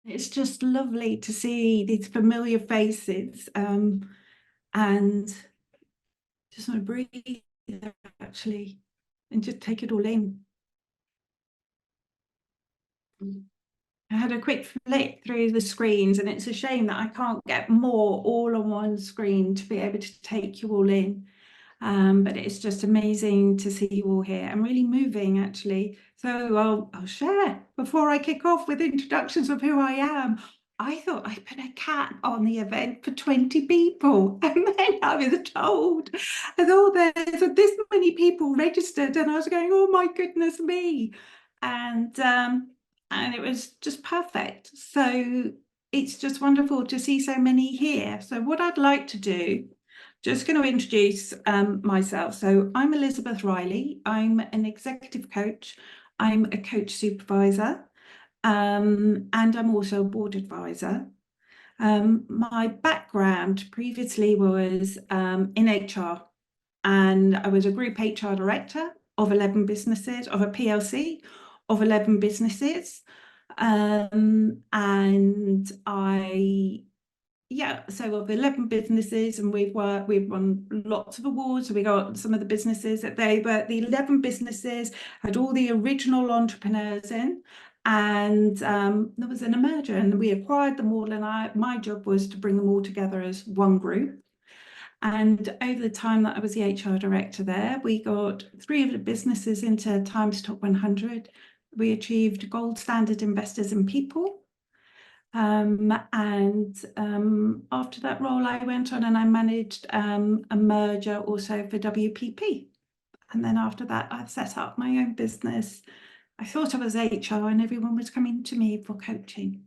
It's just lovely to see these familiar faces, and just want to breathe actually and just take it all in. I had a quick flick through the screens, and it's a shame that I can't get more all on one screen to be able to take you all in. But it's just amazing to see you all here and really moving, actually. So I'll share before I kick off with introductions of who I am. I thought I put a cap on the event for 20 people, and then I was told, there's this many people registered, and I was going, oh my goodness me. And it was just perfect. So it's just wonderful to see so many here. So what I'd like to do, just going to introduce myself. So I'm Elizabeth Reilly. I'm an executive coach. I'm a coach supervisor, and I'm also a board advisor. My background previously was in HR, and I was a group HR director of 11 businesses, of a PLC of 11 businesses. And so of 11 businesses, and we've won lots of awards. So we got some of the businesses that the 11 businesses had all the original entrepreneurs in, and there was an merger, and we acquired them all, and my job was to bring them all together as one group. And over the time that I was the HR director there, we got 3 of the businesses into Times Top 100. We achieved gold standard investors in people. After that role, I went on and I managed a merger also for WPP. And then after that, I've set up my own business. I thought I was HR and everyone was coming to me for coaching.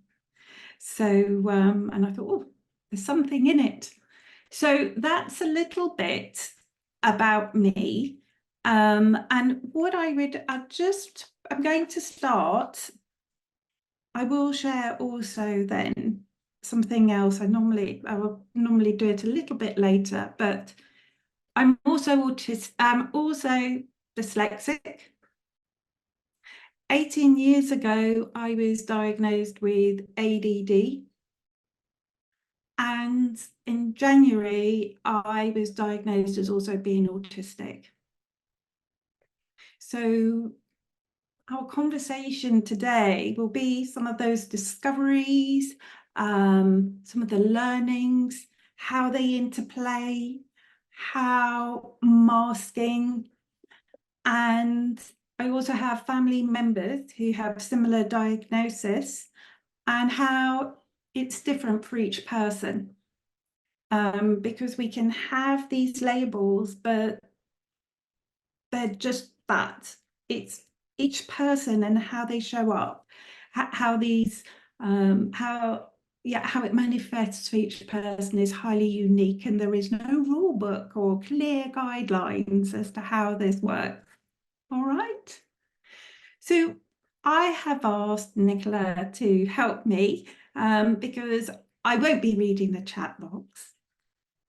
So, and I thought, oh, there's something in it. So that's a little bit about me. And what I'm going to start. I will share also then something else. I will normally do it a little bit later, but I'm also also dyslexic. 18 years ago, I was diagnosed with ADD. And in January, I was diagnosed as also being autistic. So our conversation today will be some of those discoveries, some of the learnings, how they interplay, how masking, and I also have family members who have similar diagnosis, and how it's different for each person. Because we can have these labels, but they're just that. It's each person and how they show up, how it manifests for each person is highly unique, and there is no rule book or clear guidelines as to how this works. All right. So I have asked Nicola to help me because I won't be reading the chat box.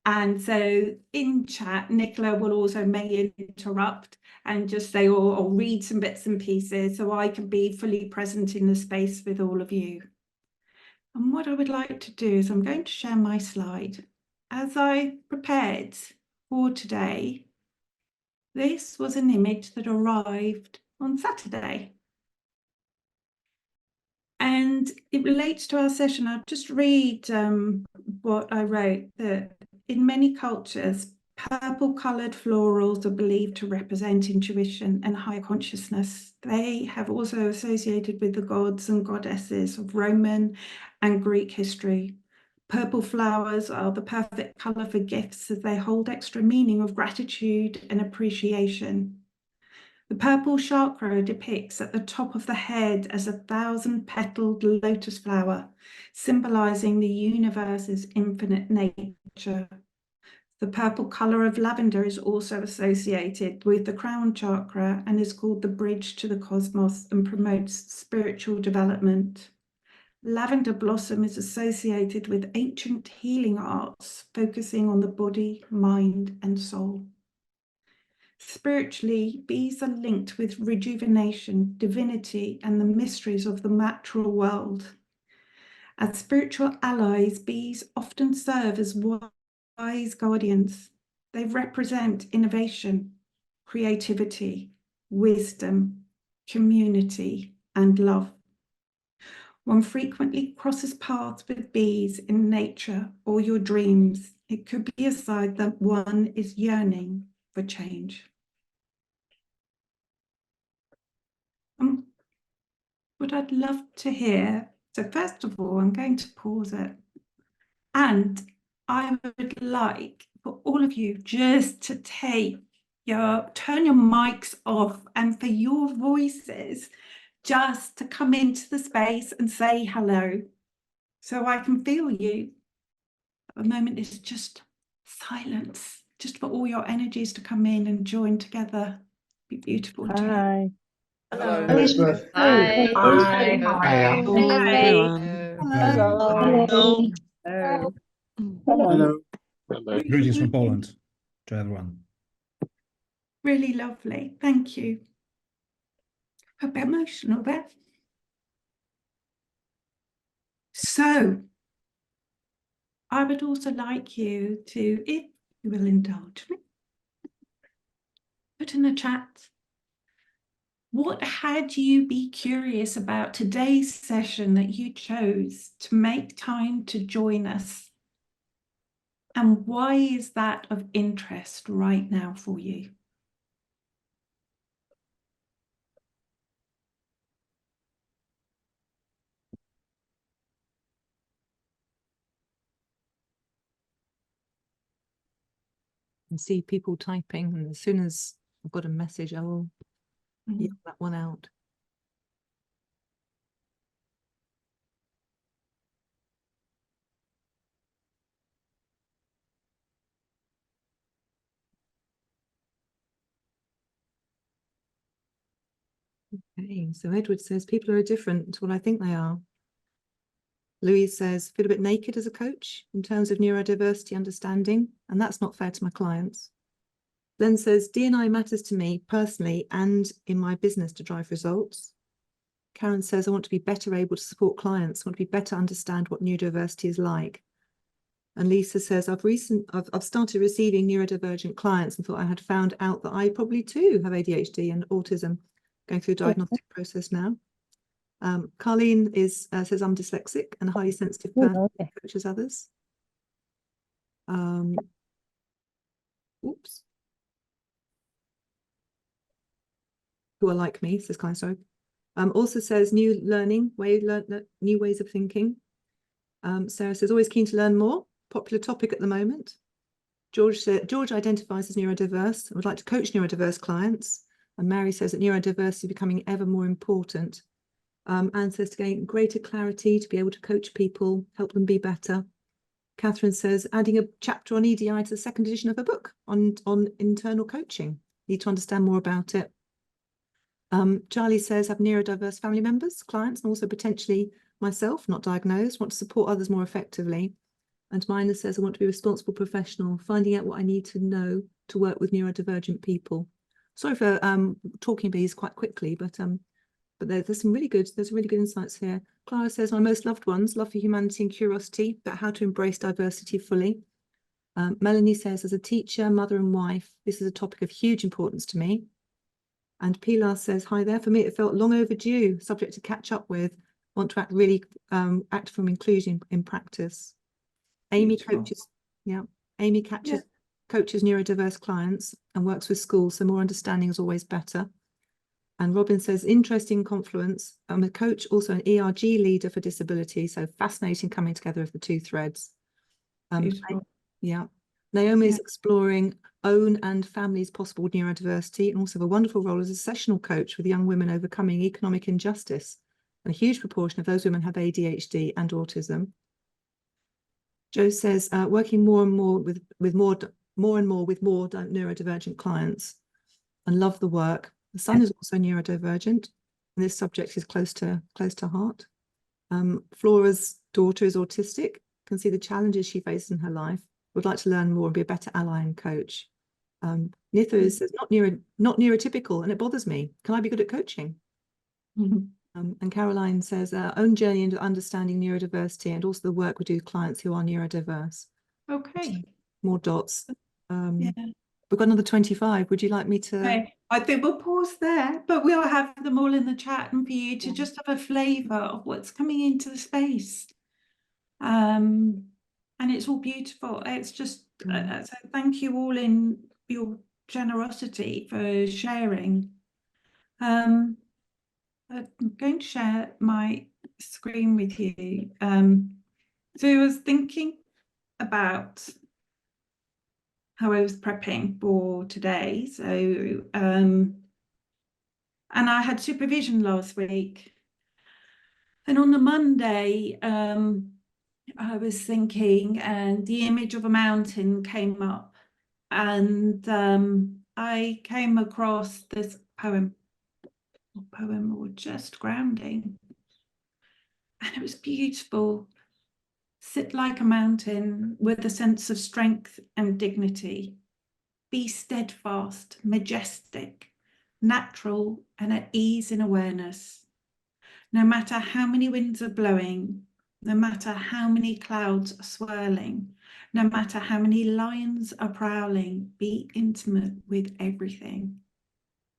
And so in chat, Nicola will also may interrupt and just say, or read some bits and pieces so I can be fully present in the space with all of you. And what I would like to do is I'm going to share my slide. As I prepared for today, this was an image that arrived on Saturday. And it relates to our session. I'll just read what I wrote, that in many cultures, purple-coloured florals are believed to represent intuition and high consciousness. They have also associated with the gods and goddesses of Roman and Greek history. Purple flowers are the perfect colour for gifts, as they hold extra meaning of gratitude and appreciation. The purple chakra depicts at the top of the head as a 1,000-petaled lotus flower, symbolizing the universe's infinite nature. The purple color of lavender is also associated with the crown chakra and is called the bridge to the cosmos and promotes spiritual development. Lavender blossom is associated with ancient healing arts, focusing on the body, mind, and soul. Spiritually, bees are linked with rejuvenation, divinity, and the mysteries of the natural world. As spiritual allies, bees often serve as wise guardians. They represent innovation, creativity, wisdom, community, and love. One frequently crosses paths with bees in nature or your dreams. It could be a sign that one is yearning for change. What I'd love to hear, so first of all, I'm going to pause it. And I would like for all of you just to turn your mics off and for your voices just to come into the space and say hello so I can feel you. At the moment, it's just silence, just for all your energies to come in and join together. It'd be beautiful. Hi. Hello. Elizabeth. Hi. Hi. Hi. Hello, everyone. Hello. Hello. Hello. Greetings from Poland to everyone. Really lovely. Thank you. A bit emotional there. So, I would also like you to, if you will indulge me, put in the chat, what had you be curious about today's session that you chose to make time to join us? And why is that of interest right now for you? And see people typing, and as soon as I've got a message, I will yell that one out. Okay, so Edward says people are different to what I think they are. Louise says, feel a bit naked as a coach in terms of neurodiversity understanding, and that's not fair to my clients. Glenn says, D&I matters to me personally and in my business to drive results. Karen says, I want to be better able to support clients, I want to be better understand what neurodiversity is like. And Lisa says, I've started receiving neurodivergent clients and thought I had found out that I probably too have ADHD and autism, going through a diagnostic process now. Carlene says I'm dyslexic and a highly sensitive person who coaches others. Oops. Who are like me, says Klein, sorry. Also says new learning, new ways of thinking. Sarah says always keen to learn more, popular topic at the moment. George identifies as neurodiverse and would like to coach neurodiverse clients. And Mary says that neurodiversity is becoming ever more important. Anne says to gain greater clarity, to be able to coach people, help them be better. Catherine says adding a chapter on EDI to the second edition of her book on internal coaching. Need to understand more about it. Charlie says have neurodiverse family members, clients, and also potentially myself, not diagnosed, want to support others more effectively. And Mina says I want to be a responsible professional, finding out what I need to know to work with neurodivergent people. Sorry for talking bees quite quickly, but there's really good insights here. Clara says my most loved ones, love for humanity and curiosity about how to embrace diversity fully. Melanie says as a teacher, mother and wife, this is a topic of huge importance to me. And Pilar says, hi there, for me it felt long overdue, subject to catch up with, want to act from inclusion in practice. Amy coaches neurodiverse clients and works with schools, so more understanding is always better. And Robin says, interesting confluence. I'm a coach, also an ERG leader for disability, so fascinating coming together of the two threads. Naomi is exploring own and family's possible neurodiversity, and also have a wonderful role as a sessional coach with young women overcoming economic injustice. And a huge proportion of those women have ADHD and autism. Jo says, working more and more with more neurodivergent clients, and love the work. The son is also neurodivergent, and this subject is close to heart. Flora's daughter is autistic, can see the challenges she faces in her life, would like to learn more and be a better ally and coach. Nitha says, not neurotypical, and it bothers me. Can I be good at coaching? And Caroline says, our own journey into understanding neurodiversity and also the work we do with clients who are neurodiverse. Okay. More dots. Yeah. We've got another 25. Would you like me to? Okay. I think we'll pause there, but we'll have them all in the chat and for you to just have a flavour of what's coming into the space. And it's all beautiful. It's just so thank you all in your generosity for sharing. I'm going to share my screen with you. So I was thinking about how I was prepping for today. So and I had supervision last week. And on the Monday, I was thinking, and the image of a mountain came up, and I came across this poem or just grounding, and it was beautiful. Sit like a mountain with a sense of strength and dignity. Be steadfast, majestic, natural, and at ease in awareness. No matter how many winds are blowing, no matter how many clouds are swirling, no matter how many lions are prowling, be intimate with everything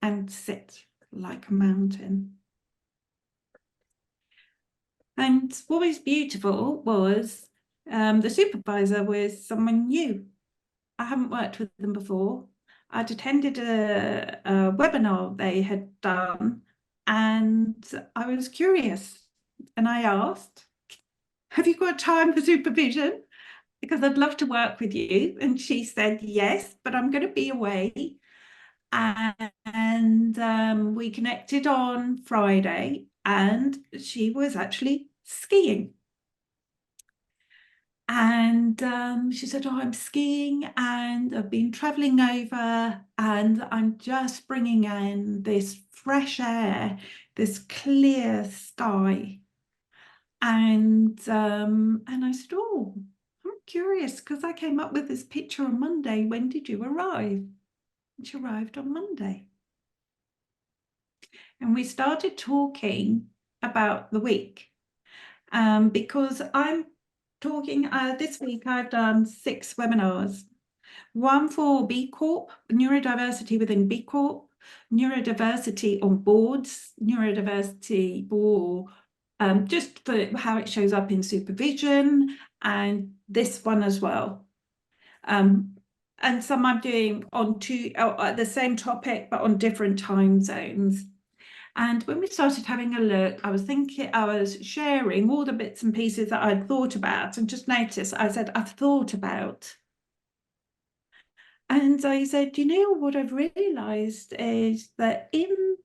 and sit like a mountain. And what was beautiful was the supervisor was someone new. I haven't worked with them before. I'd attended a webinar they had done, and I was curious, and I asked, have you got time for supervision? Because I'd love to work with you. And she said, yes, but I'm going to be away. And we connected on Friday, and she was actually skiing. And she said, oh, I'm skiing and I've been traveling over and I'm just bringing in this fresh air, this clear sky. And I said, oh, I'm curious because I came up with this picture on Monday. When did you arrive? And she arrived on Monday. And we started talking about the week because I'm talking this week. I've done 6 webinars, one for B Corp, neurodiversity within B Corp, neurodiversity on boards, neurodiversity for just for how it shows up in supervision, and this one as well. And some I'm doing on the same topic but on different time zones. And when we started having a look, I was sharing all the bits and pieces that I'd thought about, and just noticed, I said, I've thought about. And I said, you know, what I've realised is that in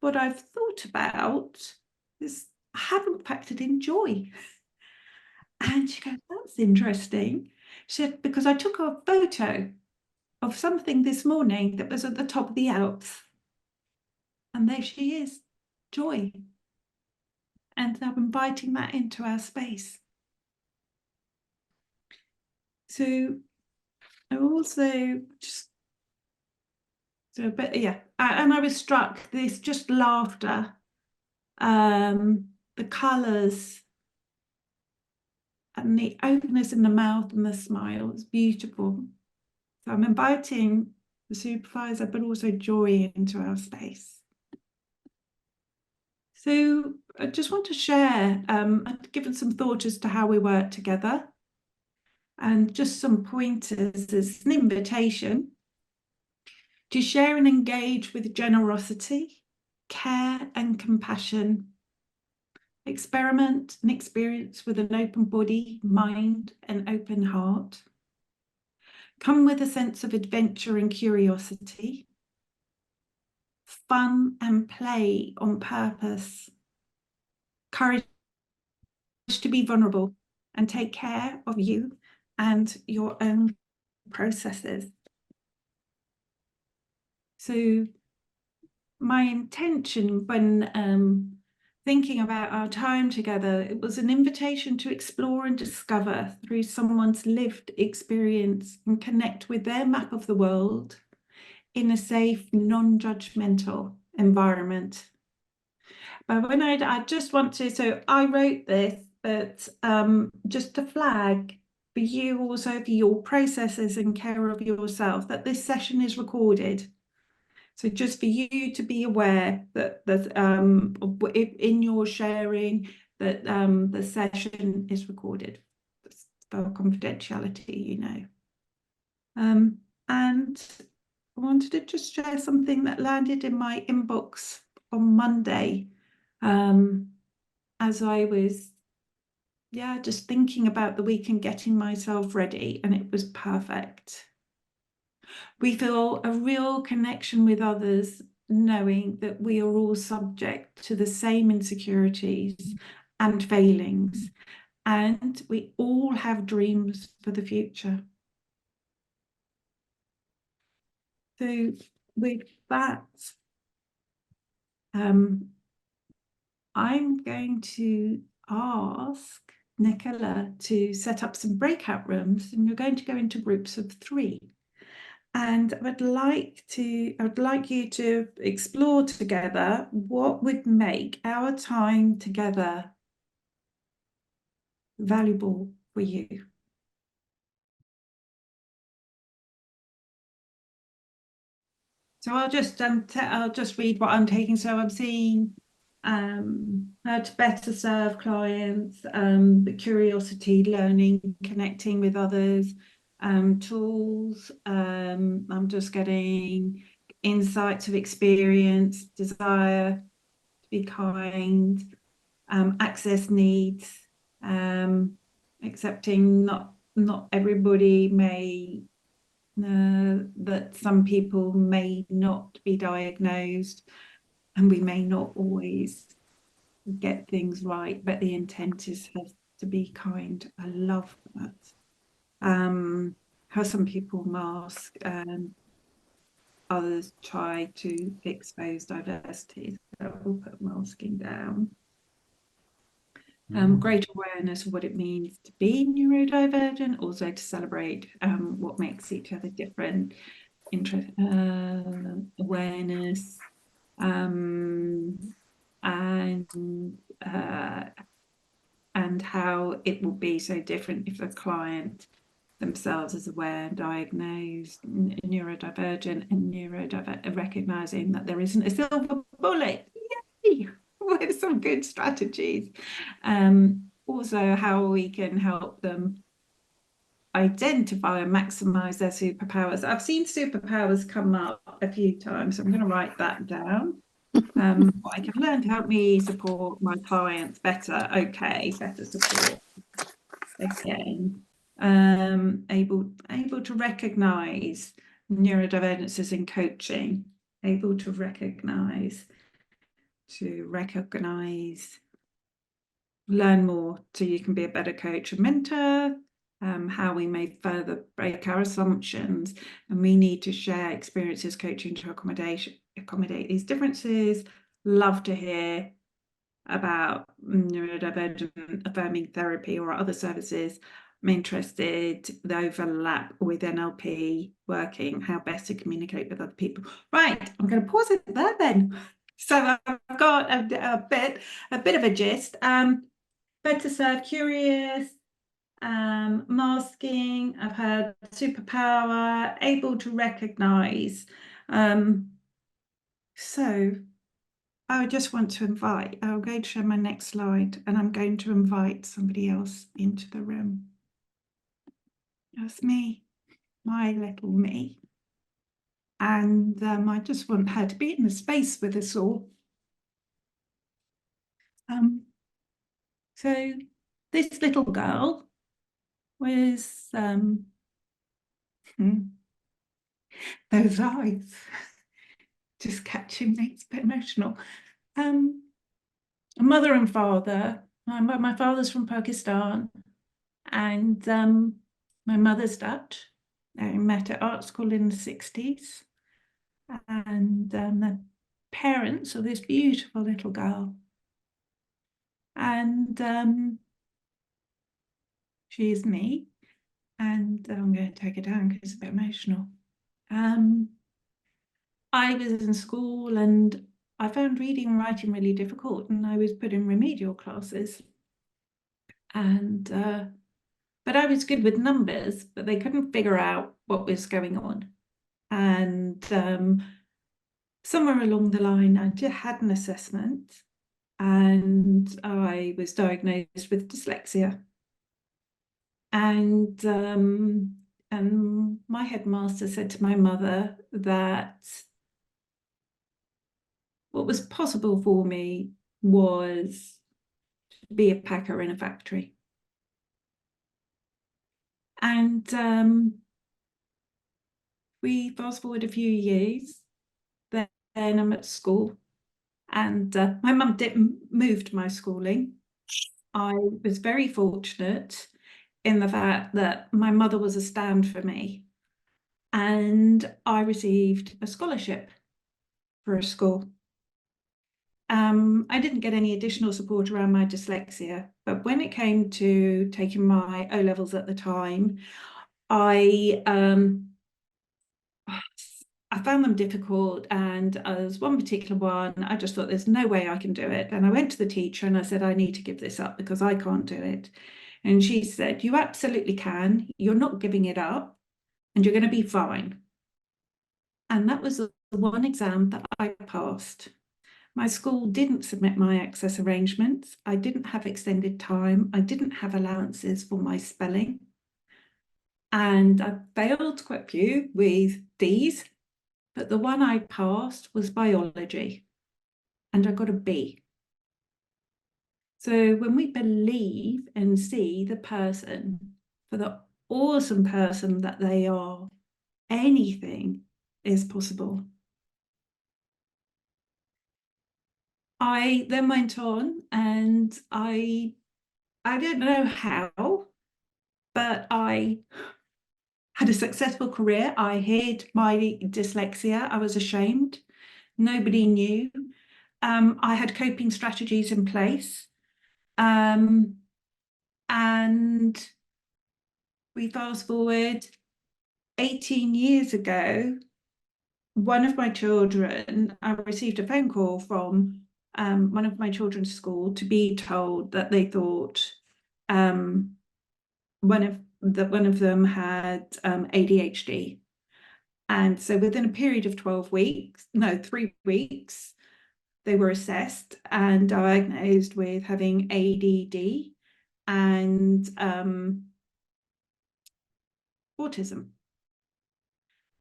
what I've thought about, I haven't factored in joy. And she goes, that's interesting. She said, because I took a photo of something this morning that was at the top of the Alps. And there she is, joy. And I'm inviting that into our space. So I also just, and I was struck, this just laughter, the colours, and the openness in the mouth and the smile is beautiful. So I'm inviting the supervisor, but also joy into our space. So I just want to share, I've given some thought as to how we work together, and just some pointers as an invitation to share and engage with generosity, care and compassion, experiment and experience with an open body, mind and open heart. Come with a sense of adventure and curiosity, fun and play on purpose, courage to be vulnerable and take care of you and your own processes. So my intention when thinking about our time together, it was an invitation to explore and discover through someone's lived experience and connect with their map of the world in a safe, non-judgmental environment. But when I just want to, so I wrote this, but just to flag for you also for your processes and care of yourself that this session is recorded. So just for you to be aware that in your sharing that the session is recorded for confidentiality, you know. And I wanted to just share something that landed in my inbox on Monday as I was just thinking about the week and getting myself ready, and it was perfect. We feel a real connection with others, knowing that we are all subject to the same insecurities and failings, and we all have dreams for the future. So with that, I'm going to ask Nicola to set up some breakout rooms, and you're going to go into groups of 3. And I would like you to explore together what would make our time together valuable for you. So I'll just read what I'm taking. So I'm seeing how to better serve clients, the curiosity, learning, connecting with others, tools. I'm just getting insights of experience, desire to be kind, access needs, accepting not everybody may. That some people may not be diagnosed, and we may not always get things right, but the intent is to be kind. I love that. How some people mask and others try to expose diversity. So we'll put masking down. Great awareness of what it means to be neurodivergent, also to celebrate what makes each other different, awareness, and how it will be so different if a client themselves is aware and diagnosed neurodivergent and recognizing that there isn't a silver bullet. Yay! With some good strategies. Also how we can help them identify and maximize their superpowers. I've seen superpowers come up a few times, so I'm going to write that down. What I can learn to help me support my clients better. Okay, better support. Again, able to recognize neurodivergences in coaching, able to recognize, learn more so you can be a better coach and mentor, how we may further break our assumptions, and we need to share experiences coaching to accommodate these differences. Love to hear about neurodivergent affirming therapy or other services. I'm interested the overlap with NLP working, how best to communicate with other people. Right, I'm going to pause it there then. So I've got a bit of a gist. Better serve, curious, masking. I've heard superpower, able to recognize. So I just want to invite, I'm going to show my next slide, and I'm going to invite somebody else into the room. That's me, my little me. And I just want her to be in the space with us all. So this little girl was those eyes just catching me. It's a bit emotional. A mother and father. My father's from Pakistan, and my mother's Dutch. I met at art school in the 60s, and the parents of this beautiful little girl. And she's me, and I'm going to take it down because it's a bit emotional. I was in school, and I found reading and writing really difficult, and I was put in remedial classes. And but I was good with numbers, but they couldn't figure out what was going on. And somewhere along the line, I just had an assessment, and I was diagnosed with dyslexia. And my headmaster said to my mother that what was possible for me was to be a packer in a factory. And we fast forward a few years, then I'm at school, and my mum moved my schooling. I was very fortunate in the fact that my mother was a stand for me, and I received a scholarship for a school. I didn't get any additional support around my dyslexia, but when it came to taking my O-levels at the time, I found them difficult, and as one particular one, I just thought there's no way I can do it. And I went to the teacher and I said, I need to give this up because I can't do it. And she said, you absolutely can. You're not giving it up, and you're going to be fine. And that was the one exam that I passed. My school didn't submit my access arrangements. I didn't have extended time. I didn't have allowances for my spelling. And I failed quite a few with D's, but the one I passed was biology, and I got a B. So when we believe and see the person for the awesome person that they are, anything is possible. I then went on, and I don't know how, but I had a successful career. I hid my dyslexia. I was ashamed. Nobody knew. I had coping strategies in place. And we fast forward 18 years ago, one of my children, I received a phone call from one of my children's school to be told that they thought one of them had ADHD. And so within a period of 3 weeks, they were assessed and diagnosed with having ADD and autism.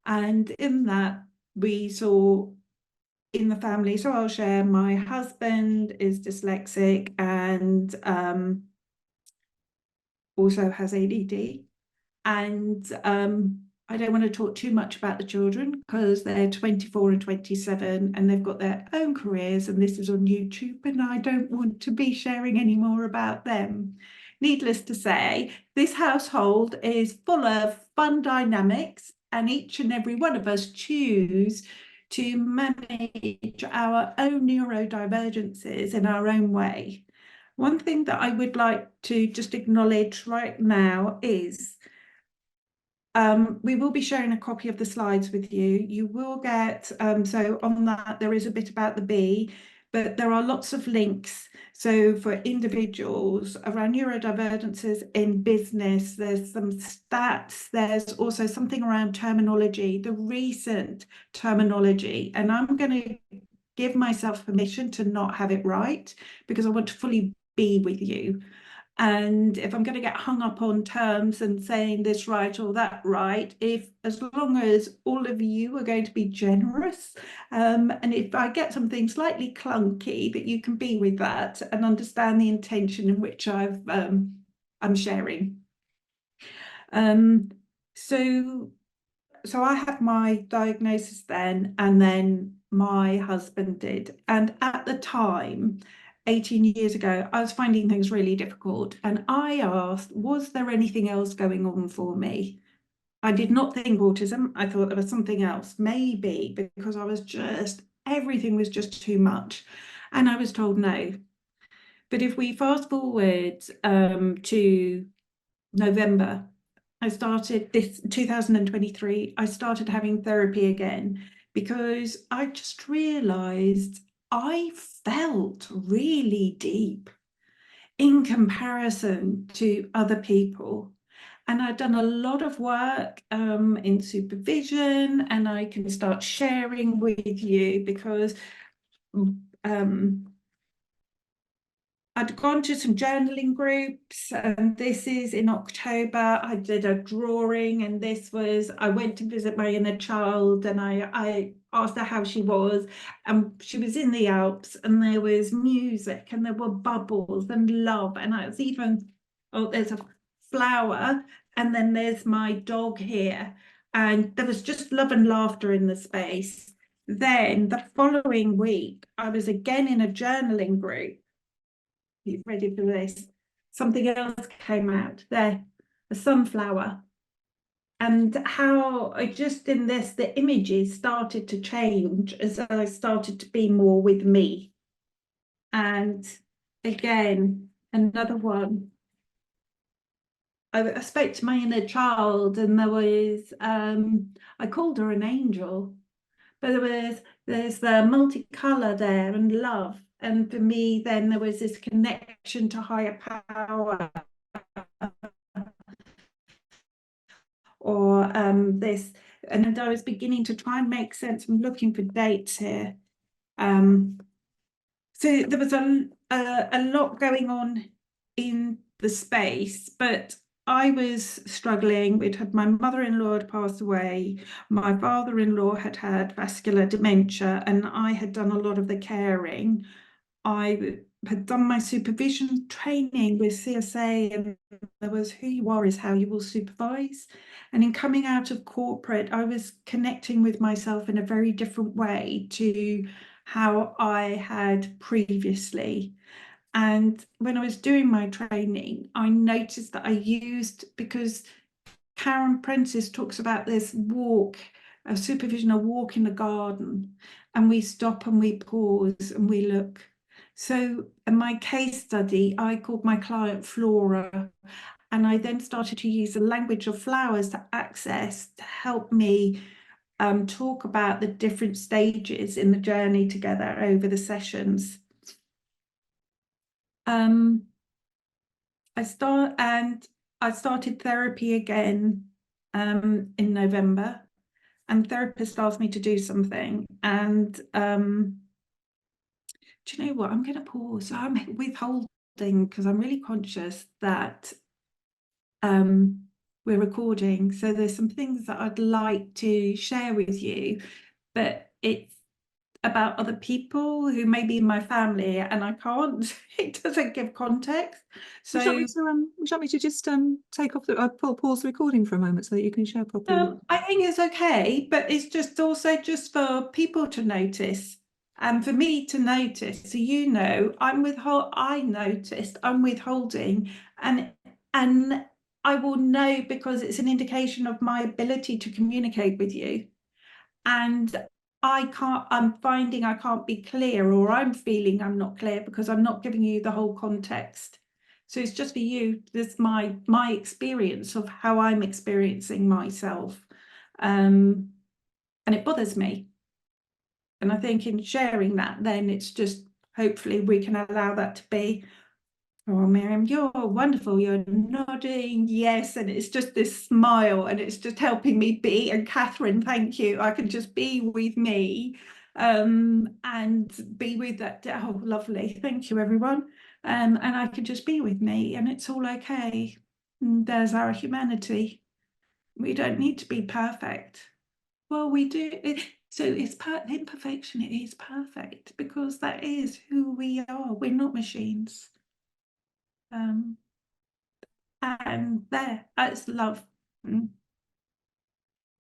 And in that, we saw in the family, so I'll share, my husband is dyslexic and also has ADD. And I don't want to talk too much about the children because they're 24 and 27 and they've got their own careers, and this is on YouTube, and I don't want to be sharing any more about them. Needless to say, this household is full of fun dynamics, and each and every one of us choose to manage our own neurodivergences in our own way. One thing that I would like to just acknowledge right now is we will be sharing a copy of the slides with you. You will get, so on that, there is a bit about the B, but there are lots of links. So for individuals around neurodivergences in business, there's some stats, there's also something around terminology, the recent terminology. And I'm going to give myself permission to not have it right because I want to fully be with you. And if I'm going to get hung up on terms and saying this right or that right, as long as all of you are going to be generous, and if I get something slightly clunky, that you can be with that and understand the intention in which I'm sharing. So I had my diagnosis then, and then my husband did. And at the time, 18 years ago, I was finding things really difficult. And I asked, was there anything else going on for me? I did not think autism. I thought there was something else, maybe because everything was just too much. And I was told no. But if we fast forward to November, I started this 2023, I started having therapy again because I just realized I felt really deep in comparison to other people. And I've done a lot of work in supervision, and I can start sharing with you because I'd gone to some journaling groups, and this is in October. I did a drawing, and this was, I went to visit my inner child, and I asked her how she was, and she was in the Alps, and there was music, and there were bubbles and love, and I was even, oh, there's a flower, and then there's my dog here, and there was just love and laughter in the space. Then the following week, I was again in a journaling group. You ready for this? Something else came out there, a sunflower. And how I just in this, the images started to change as I started to be more with me. And again, another one. I spoke to my inner child, and there was, I called her an angel, but there's the multicolour there and love. And for me, then there was this connection to higher power, or this, and I was beginning to try and make sense. I'm looking for dates here. So there was a lot going on in the space, but I was struggling. We'd had my mother-in-law had passed away, my father-in-law had had vascular dementia, and I had done a lot of the caring. I had done my supervision training with CSA, and there was who you are is how you will supervise. And in coming out of corporate, I was connecting with myself in a very different way to how I had previously. And when I was doing my training, I noticed that I used, because Karen Prentice talks about this walk, a supervision, a walk in the garden, and we stop and we pause and we look. So in my case study, I called my client Flora, and I then started to use the language of flowers to access, to help me talk about the different stages in the journey together over the sessions. I started therapy again in November, and the therapist asked me to do something, and do you know what? I'm going to pause. I'm withholding because I'm really conscious that we're recording. So there's some things that I'd like to share with you, but it's about other people who may be in my family, and I can't, it doesn't give context. So would you like me to just take off the pause the recording for a moment so that you can share properly? I think it's okay, but it's just also just for people to notice and for me to notice. So you know, I noticed I'm withholding, and I will know because it's an indication of my ability to communicate with you. And I'm finding I can't be clear, or I'm feeling I'm not clear because I'm not giving you the whole context. So it's just for you, this my experience of how I'm experiencing myself. And it bothers me. And I think in sharing that, then it's just, hopefully we can allow that to be, oh, Miriam, you're wonderful, you're nodding, yes, and it's just this smile, and it's just helping me be, and Catherine, thank you, I can just be with me, and be with that, oh, lovely, thank you, everyone, and I can just be with me, and it's all okay. And there's our humanity. We don't need to be perfect. Well, we do, so it's imperfection, it is perfect, because that is who we are, we're not machines. And that's love.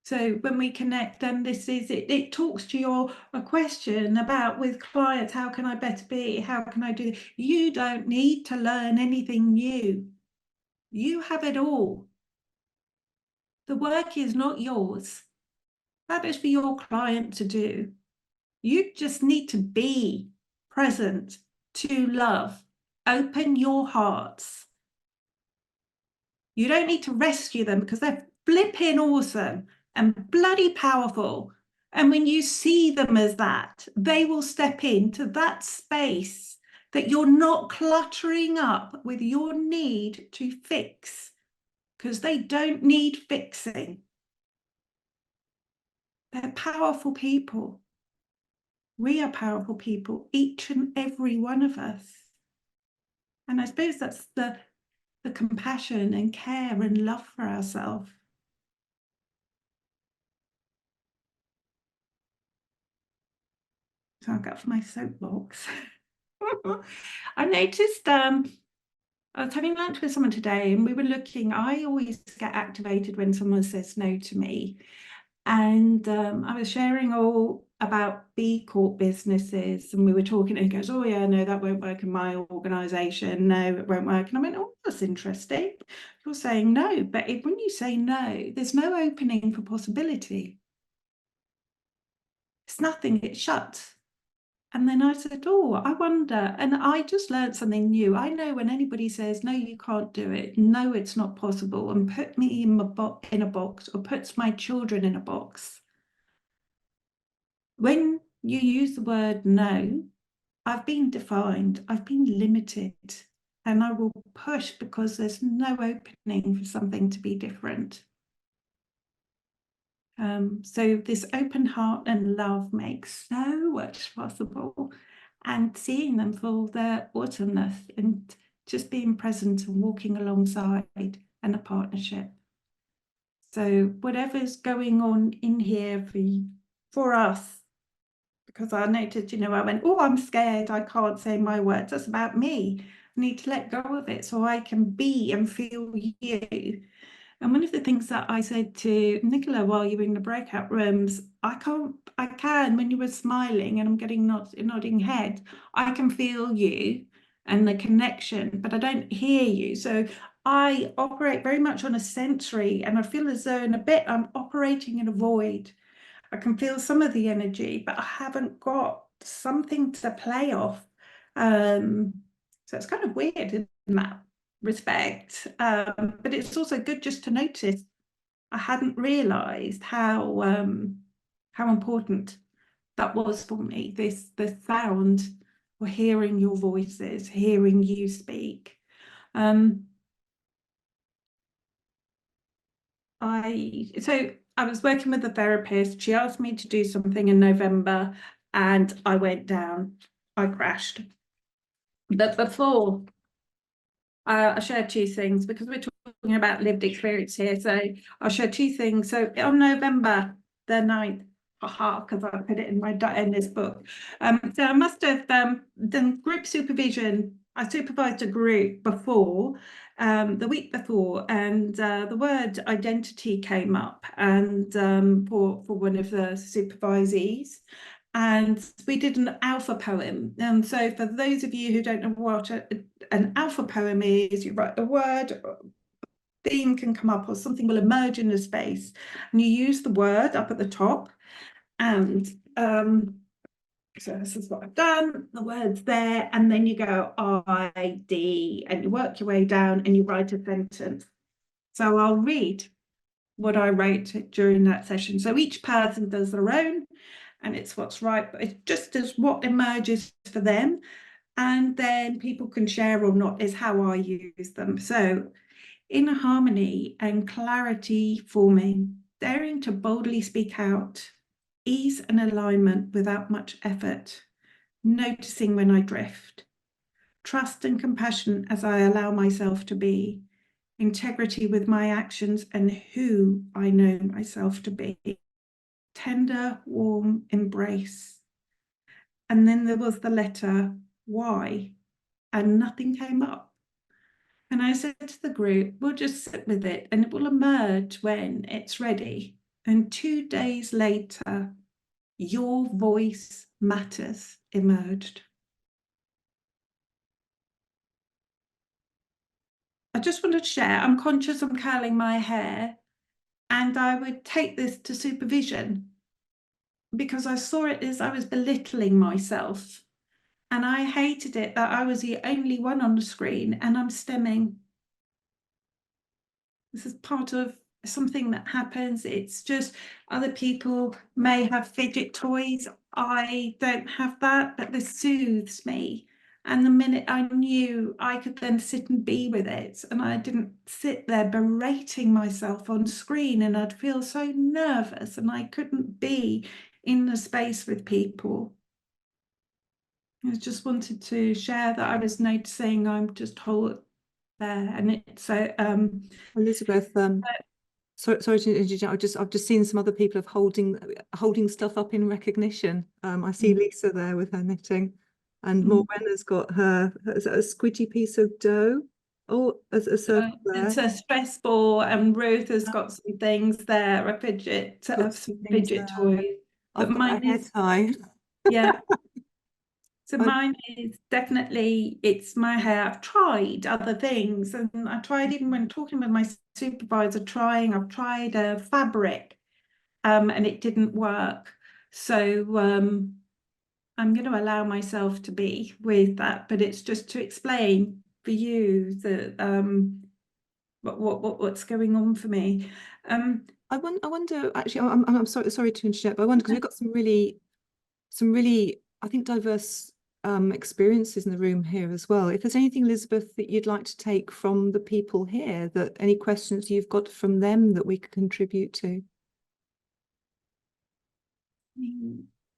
So when we connect, then this is it. It talks to a question about with clients, how can I better be? How can I do? You don't need to learn anything new. You have it all. The work is not yours. That is for your client to do. You just need to be present, to love. Open your hearts. You don't need to rescue them because they're flipping awesome and bloody powerful. And when you see them as that, they will step into that space that you're not cluttering up with your need to fix, because they don't need fixing. They're powerful people. We are powerful people, each and every one of us. And I suppose that's the compassion and care and love for ourselves. So I'll go for my soapbox. I noticed I was having lunch with someone today and we were looking, I always get activated when someone says no to me. And I was sharing all about B Corp businesses, and we were talking, and he goes, oh yeah, no, that won't work in my organisation. No, it won't work. And I went, oh, that's interesting. You're saying no, but when you say no, there's no opening for possibility. It's nothing, it's shut. And then I said, oh, I wonder, and I just learned something new. I know when anybody says, no, you can't do it, no, it's not possible, and put me in a box, or puts my children in a box. When you use the word no, I've been defined, I've been limited, and I will push because there's no opening for something to be different. So this open heart and love makes so much possible, and seeing them for their awesomeness and just being present and walking alongside and a partnership. So whatever's going on in here for us, because I noticed, I went, oh, I'm scared, I can't say my words, that's about me. I need to let go of it so I can be and feel you. And one of the things that I said to Nicola while you were in the breakout rooms, I can, when you were smiling and I'm getting nodding head, I can feel you and the connection, but I don't hear you. So I operate very much on a sensory, and I feel as though in a bit I'm operating in a void. I can feel some of the energy, but I haven't got something to play off. So it's kind of weird in that respect, but it's also good just to notice. I hadn't realised how important that was for me. The sound, or hearing your voices, hearing you speak. I was working with a therapist. She asked me to do something in November, and I went down. I crashed. But before, I'll share two things, because we're talking about lived experience here. So I'll share two things. So on November the 9th, because I put it in this book. So I must have done group supervision. I supervised a group before, the week before, and the word identity came up, and for one of the supervisees. And we did an alpha poem. And so for those of you who don't know what an alpha poem is, you write a word, theme can come up, or something will emerge in a space, and you use the word up at the top. And so this is what I've done, the word's there, and then you go ID, and you work your way down and you write a sentence. So I'll read what I wrote during that session. So each person does their own, and it's what's right, but it's just as what emerges for them. And then people can share or not, is how I use them. So inner harmony and clarity forming, daring to boldly speak out, ease and alignment without much effort, noticing when I drift, trust and compassion as I allow myself to be, integrity with my actions and who I know myself to be, tender, warm embrace. And then there was the letter Y, and nothing came up. And I said to the group, we'll just sit with it and it will emerge when it's ready. And 2 days later, your voice matters emerged. I just wanted to share, I'm conscious I'm curling my hair, and I would take this to supervision because I saw it as I was belittling myself. And I hated it that I was the only one on the screen and I'm stemming. This is part of something that happens. It's just other people may have fidget toys. I don't have that, but this soothes me. And the minute I knew I could then sit and be with it, and I didn't sit there berating myself on screen, and I'd feel so nervous and I couldn't be in the space with people. I just wanted to share that I was noticing I'm just whole there, and it's so Elizabeth, sorry to interject. I've just seen some other people of holding stuff up in recognition. I see Lisa there with her knitting, and Morwenna's got her, is that a squidgy piece of dough? Oh, a circle there. it's a stress ball, and Ruth has got some things there, a fidget, Got some some things fidget there. toys. I've But got mine a hair is, tie. yeah. So I- mine is definitely, it's my hair. I've tried other things, and I tried, even when talking with my supervisor, I've tried a fabric, and it didn't work. So I'm going to allow myself to be with that, but it's just to explain for you that what's going on for me. I wonder. Actually, I'm sorry to interject, but I wonder, because we've got some really, I think, diverse experiences in the room here as well. If there's anything, Elizabeth, that you'd like to take from the people here, that any questions you've got from them that we could contribute to.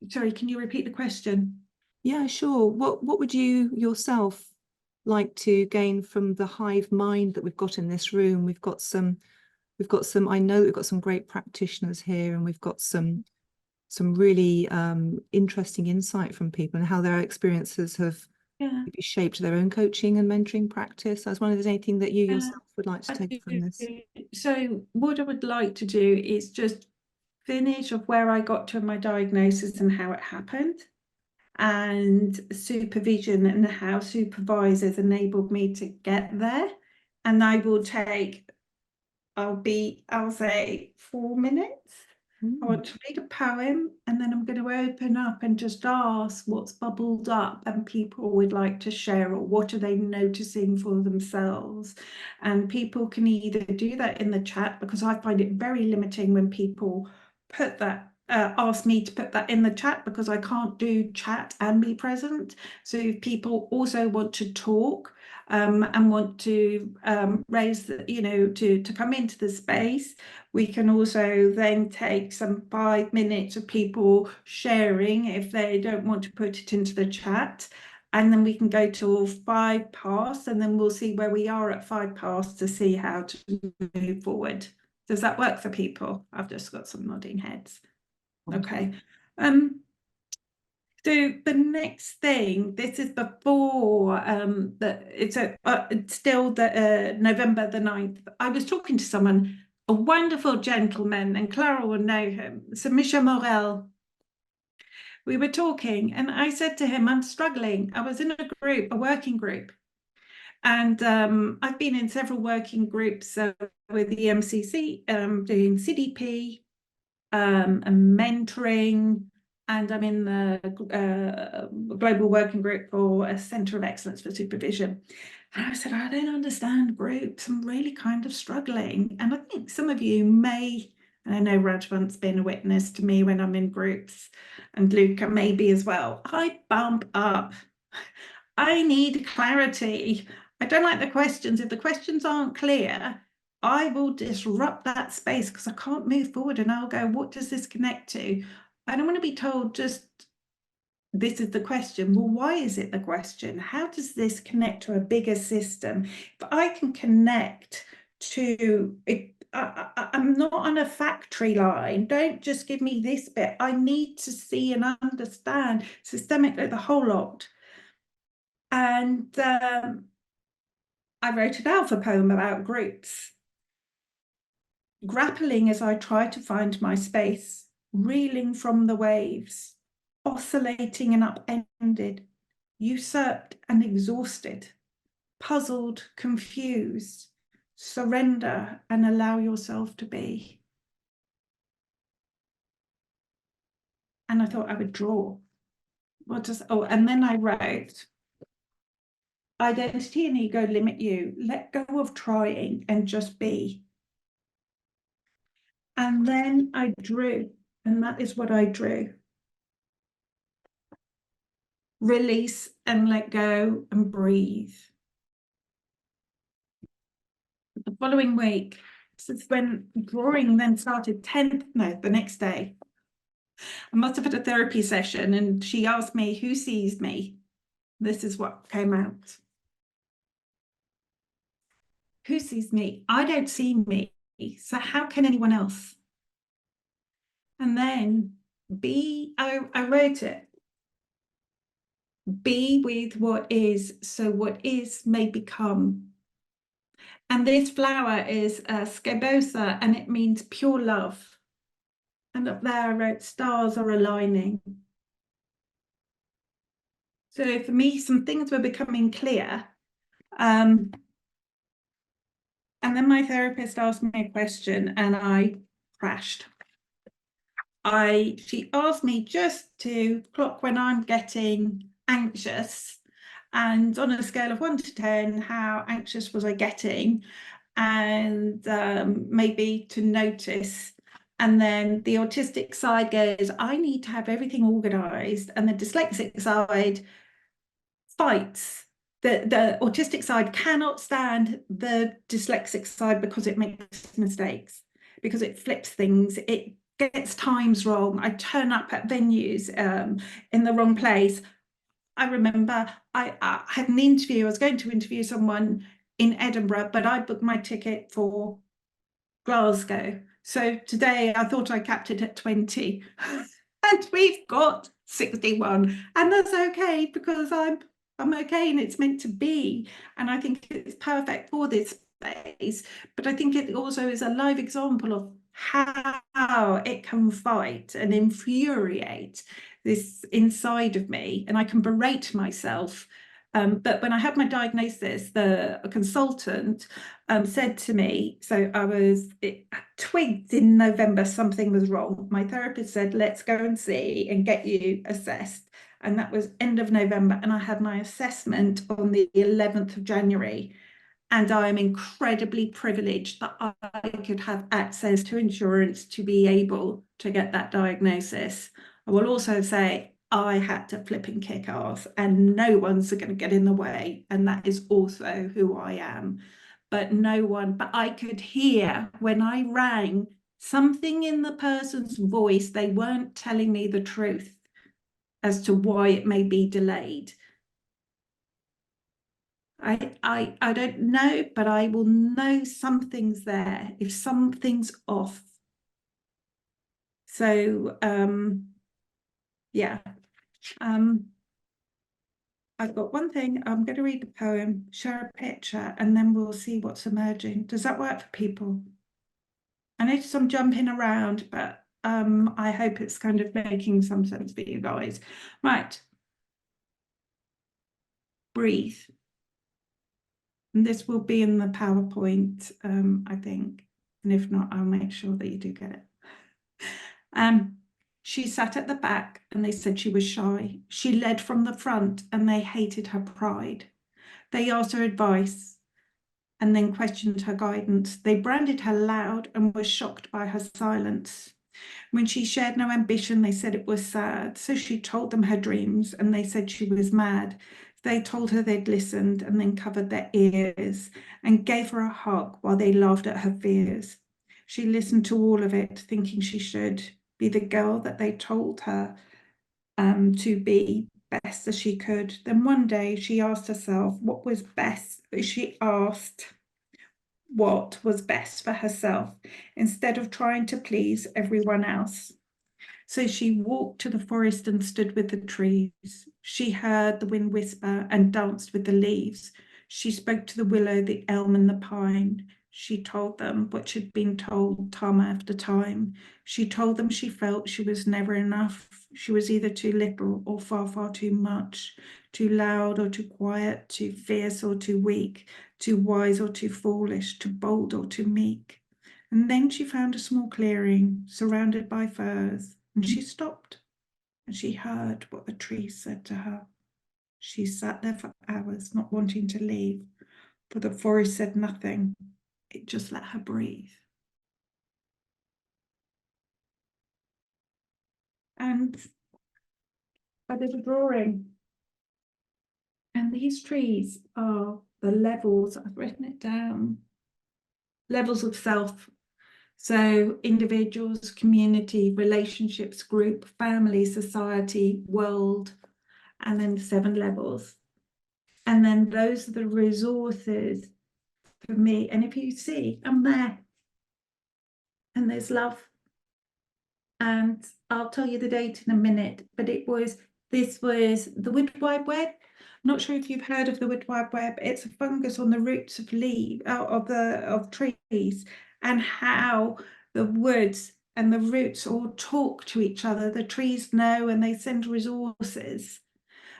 Sorry, can you repeat the question? Yeah, sure. What would you yourself like to gain from the hive mind that we've got in this room? We've got some, I know we've got some great practitioners here, and we've got some really interesting insight from people and how their experiences have maybe shaped their own coaching and mentoring practice. I was wondering if there's anything that you yourself would like to take from this. So what I would like to do is just finish of where I got to in my diagnosis and how it happened, and supervision and how supervisors enabled me to get there. And I will take, I'll say 4 minutes. I want to read a poem, and then I'm going to open up and just ask what's bubbled up and people would like to share, or what are they noticing for themselves. And people can either do that in the chat, because I find it very limiting when people put that, ask me to put that in the chat, because I can't do chat and be present. So if people also want to talk, and want to raise the, to come into the space, we can also then take some 5 minutes of people sharing if they don't want to put it into the chat. And then we can go till 5 past, and then we'll see where we are at 5 past to see how to move forward. Does that work for people? I've just got some nodding heads. Okay. So the next thing, this is before it's still the November the 9th. I was talking to someone, a wonderful gentleman, and Clara will know him, Sir Michel Morel. We were talking, and I said to him, I'm struggling. I was in a group, a working group, and I've been in several working groups with the EMCC, doing CDP, and mentoring, and I'm in the global working group for a Centre of Excellence for Supervision. And I said, I don't understand groups. I'm really kind of struggling. And I think some of you may, and I know Rajvant's been a witness to me when I'm in groups, and Luca maybe as well, I bump up. I need clarity. I don't like the questions. If the questions aren't clear, I will disrupt that space, because I can't move forward, and I'll go, what does this connect to? I don't want to be told just, this is the question. Well, why is it the question? How does this connect to a bigger system? If I can connect to it, I'm not on a factory line. Don't just give me this bit. I need to see and understand systemically the whole lot. And I wrote an alpha poem about groups. Grappling as I try to find my space, reeling from the waves, oscillating and upended, usurped and exhausted, puzzled, confused, surrender and allow yourself to be. And I thought I would draw. And then I wrote, identity and ego limit you. Let go of trying and just be. And then I drew, and that is what I drew. Release and let go and breathe. The following week, this is when drawing then started. The next day. I must have had a therapy session, and she asked me, who sees me? This is what came out. Who sees me? I don't see me. So how can anyone else? And then I wrote it. Be with what is, so what is may become. And this flower is scabosa, and it means pure love. And up there I wrote, stars are aligning. So for me, some things were becoming clear. And then my therapist asked me a question, and I crashed. She asked me just to clock when I'm getting anxious, and on a scale of 1 to 10, how anxious was I getting, and maybe to notice. And then the autistic side goes, I need to have everything organized, and the dyslexic side fights. The autistic side cannot stand the dyslexic side because it makes mistakes, because it flips things, it gets times wrong. I turn up at venues in the wrong place. I remember I had an interview. I was going to interview someone in Edinburgh, but I booked my ticket for Glasgow. So today I thought I capped it at 20 and we've got 61, and that's okay because I'm okay and it's meant to be. And I think it's perfect for this space, but I think it also is a live example of how it can fight and infuriate this inside of me, and I can berate myself. But when I had my diagnosis, the consultant said to me, so I twigged in November something was wrong. My therapist said, let's go and see and get you assessed. And that was end of November. And I had my assessment on the 11th of January. And I am incredibly privileged that I could have access to insurance to be able to get that diagnosis. I will also say I had to flip and kick ass, and no one's going to get in the way. And that is also who I am. But I could hear when I rang something in the person's voice. They weren't telling me the truth as to why it may be delayed. I don't know, but I will know something's there if something's off. So yeah. I've got one thing. I'm going to read the poem, share a picture, and then we'll see what's emerging. Does that work for people? I notice I'm jumping around, but I hope it's kind of making some sense for you guys. Right. Breathe. And this will be in the PowerPoint, I think. And if not, I'll make sure that you do get it. She sat at the back and they said she was shy. She led from the front and they hated her pride. They asked her advice and then questioned her guidance. They branded her loud and were shocked by her silence. When she shared no ambition, they said it was sad. So she told them her dreams and they said she was mad. They told her they'd listened and then covered their ears and gave her a hug while they laughed at her fears. She listened to all of it, thinking she should be the girl that they told her to be best as she could. Then one day she asked herself what was best. She asked what was best for herself instead of trying to please everyone else. So she walked to the forest and stood with the trees. She heard the wind whisper and danced with the leaves. She spoke to the willow, the elm, and the pine. She told them what she'd been told time after time. She told them she felt she was never enough. She was either too little or far, far too much, too loud or too quiet, too fierce or too weak, too wise or too foolish, too bold or too meek. And then she found a small clearing surrounded by firs. And she stopped and she heard what the trees said to her. She sat there for hours, not wanting to leave, for the forest said nothing. It just let her breathe. and I did a drawing. And these trees are the levels, I've written it down, levels of self. So individuals, community, relationships, group, family, society, world, and then 7 levels. And then those are the resources for me. And if you see, I'm there. And there's love. And I'll tell you the date in a minute, but this was the Wood Wide Web. Not sure if you've heard of the Wood Wide Web. It's a fungus on the roots of of trees, and how the woods and the roots all talk to each other. The trees know, and they send resources.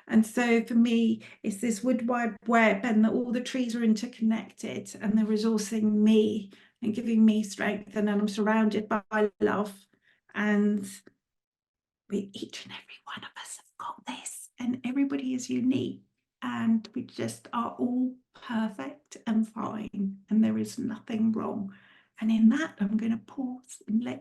And so for me, it's this Wood Wide Web, and all the trees are interconnected, and they're resourcing me and giving me strength, and then I'm surrounded by love. And each and every one of us have got this, and everybody is unique, and we just are all perfect and fine, and there is nothing wrong. And in that, I'm going to pause and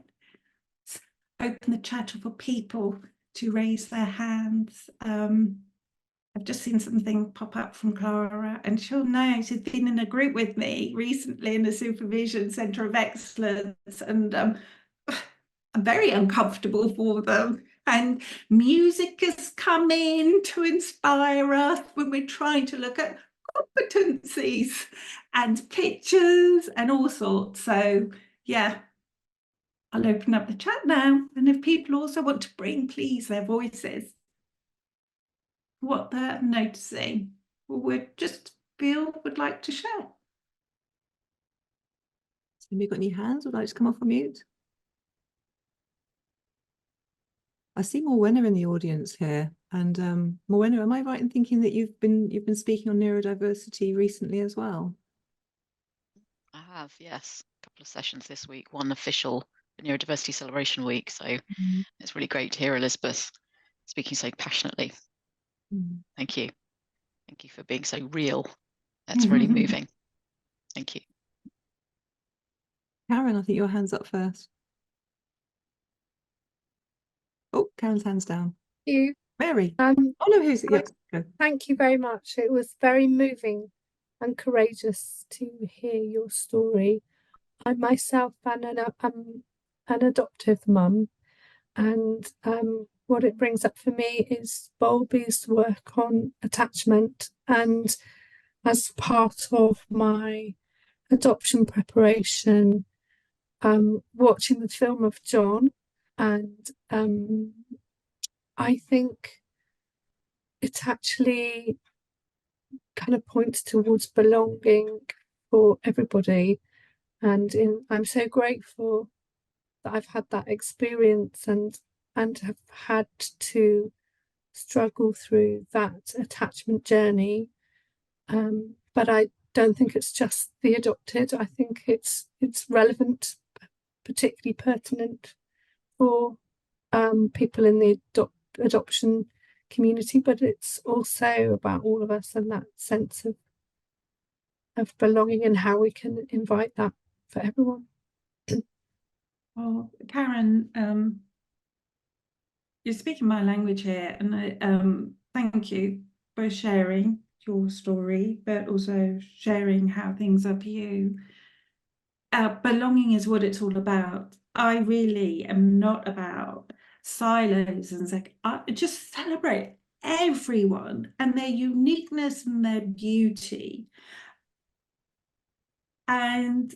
open the chat for people to raise their hands. I've just seen something pop up from Clara, and she'll know, she's been in a group with me recently in the Supervision Centre of Excellence, and I'm very uncomfortable for them. And music has come in to inspire us when we're trying to look at competencies and pictures and all sorts. So yeah, I'll open up the chat now. And if people also want to bring, please, their voices, what they're noticing, or would like to share. Have you got any hands? Would like to come off on mute? I see Morwenna in the audience here, and Morwenna, am I right in thinking that you've been speaking on neurodiversity recently as well? I have, yes, a couple of sessions this week, one official Neurodiversity Celebration Week. So it's really great to hear Elizabeth speaking so passionately. Thank you. Thank you for being so real. That's really moving. Thank you. Karen, I think your hand's up first. Oh, Karen's hand's down. You. Mary. Oh no, who's it? Yes, go. Thank you very much. It was very moving and courageous to hear your story. I myself am an adoptive mum, and what it brings up for me is Bowlby's work on attachment, and as part of my adoption preparation, watching the film of John, and I think it actually kind of points towards belonging for everybody, and I'm so grateful that I've had that experience and have had to struggle through that attachment journey, but I don't think it's just the adopted. I think it's relevant, particularly pertinent for people in the adoption community, but it's also about all of us and that sense of belonging and how we can invite that for everyone. Well, Karen, you're speaking my language here, and I thank you for sharing your story, but also sharing how things are for you. Belonging is what it's all about. I really am not about silos, and I just celebrate everyone and their uniqueness and their beauty. And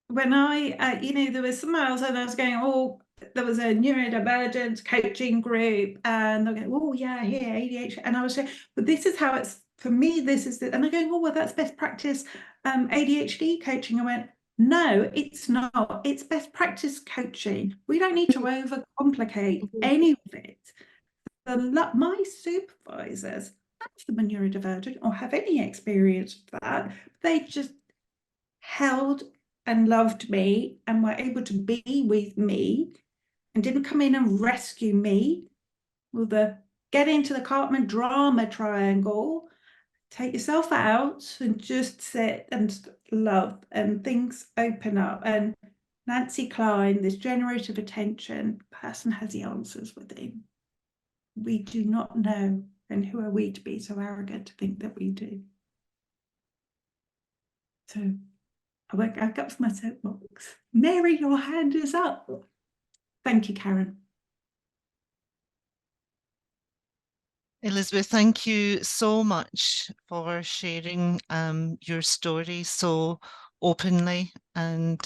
when there was some miles and I was going, oh, there was a neurodivergent coaching group, and they're going, oh yeah, here, ADHD, and I was saying, but this is how it's for me. This is and they're going, oh well, that's best practice ADHD coaching. I went, no, it's not. It's best practice coaching. We don't need to overcomplicate any of it. My supervisors, none of them are neurodivergent or have any experience of that. They just held and loved me and were able to be with me and didn't come in and rescue me with the get into the Cartman drama triangle, take yourself out and just sit and love, and things open up. And Nancy Klein, this generative attention person has the answers within. We do not know, and who are we to be so arrogant to think that we do? So I won't go up to my soapbox. Mary, your hand is up. Thank you, Karen. Elizabeth, thank you so much for sharing your story so openly and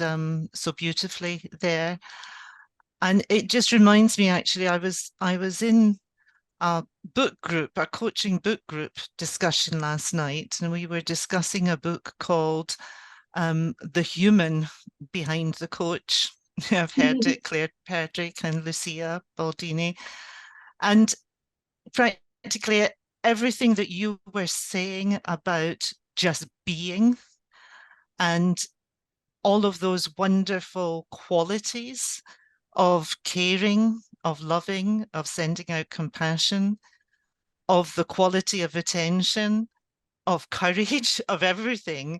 so beautifully there. And it just reminds me, actually, I was in a book group, a coaching book group discussion last night, and we were discussing a book called The Human Behind the Coach. I've heard it, Claire Perdrick and Lucia Baldini. And practically everything that you were saying about just being and all of those wonderful qualities of caring, of loving, of sending out compassion, of the quality of attention, of courage, of everything,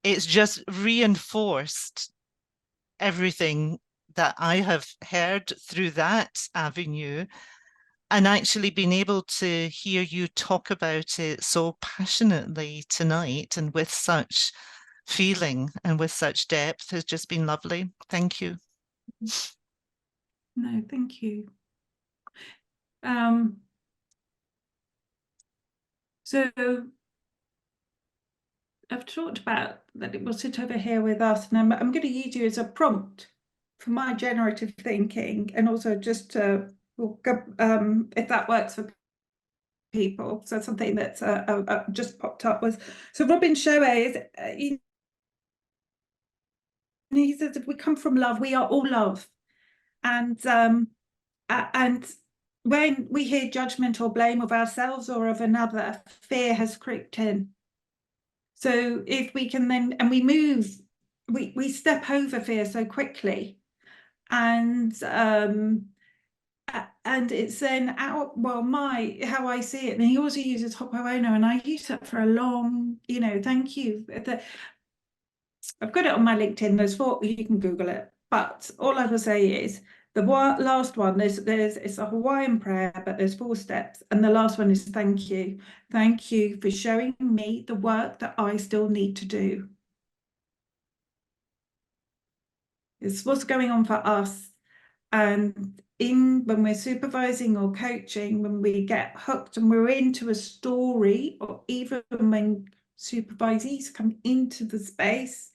it's just reinforced everything that I have heard through that avenue. And actually being able to hear you talk about it so passionately tonight and with such feeling and with such depth has just been lovely. Thank you. No, thank you. So I've talked about that it will sit over here with us, and I'm going to use you as a prompt for my generative thinking, and also just to, if that works for people. So something that's just popped up was, so Robin Shoei is, he says, if we come from love, we are all love. And when we hear judgment or blame of ourselves or of another, fear has crept in. So if we can then, and we move, we step over fear so quickly, and it's then how I see it. And he also uses Hoponopono, and I use that for a long, thank you. I've got it on my LinkedIn. There's 4, you can Google it. But all I will say is the last one, it's a Hawaiian prayer, but there's 4 steps. And the last one is thank you. Thank you for showing me the work that I still need to do. It's what's going on for us. And when we're supervising or coaching, when we get hooked and we're into a story, or even when supervisees come into the space,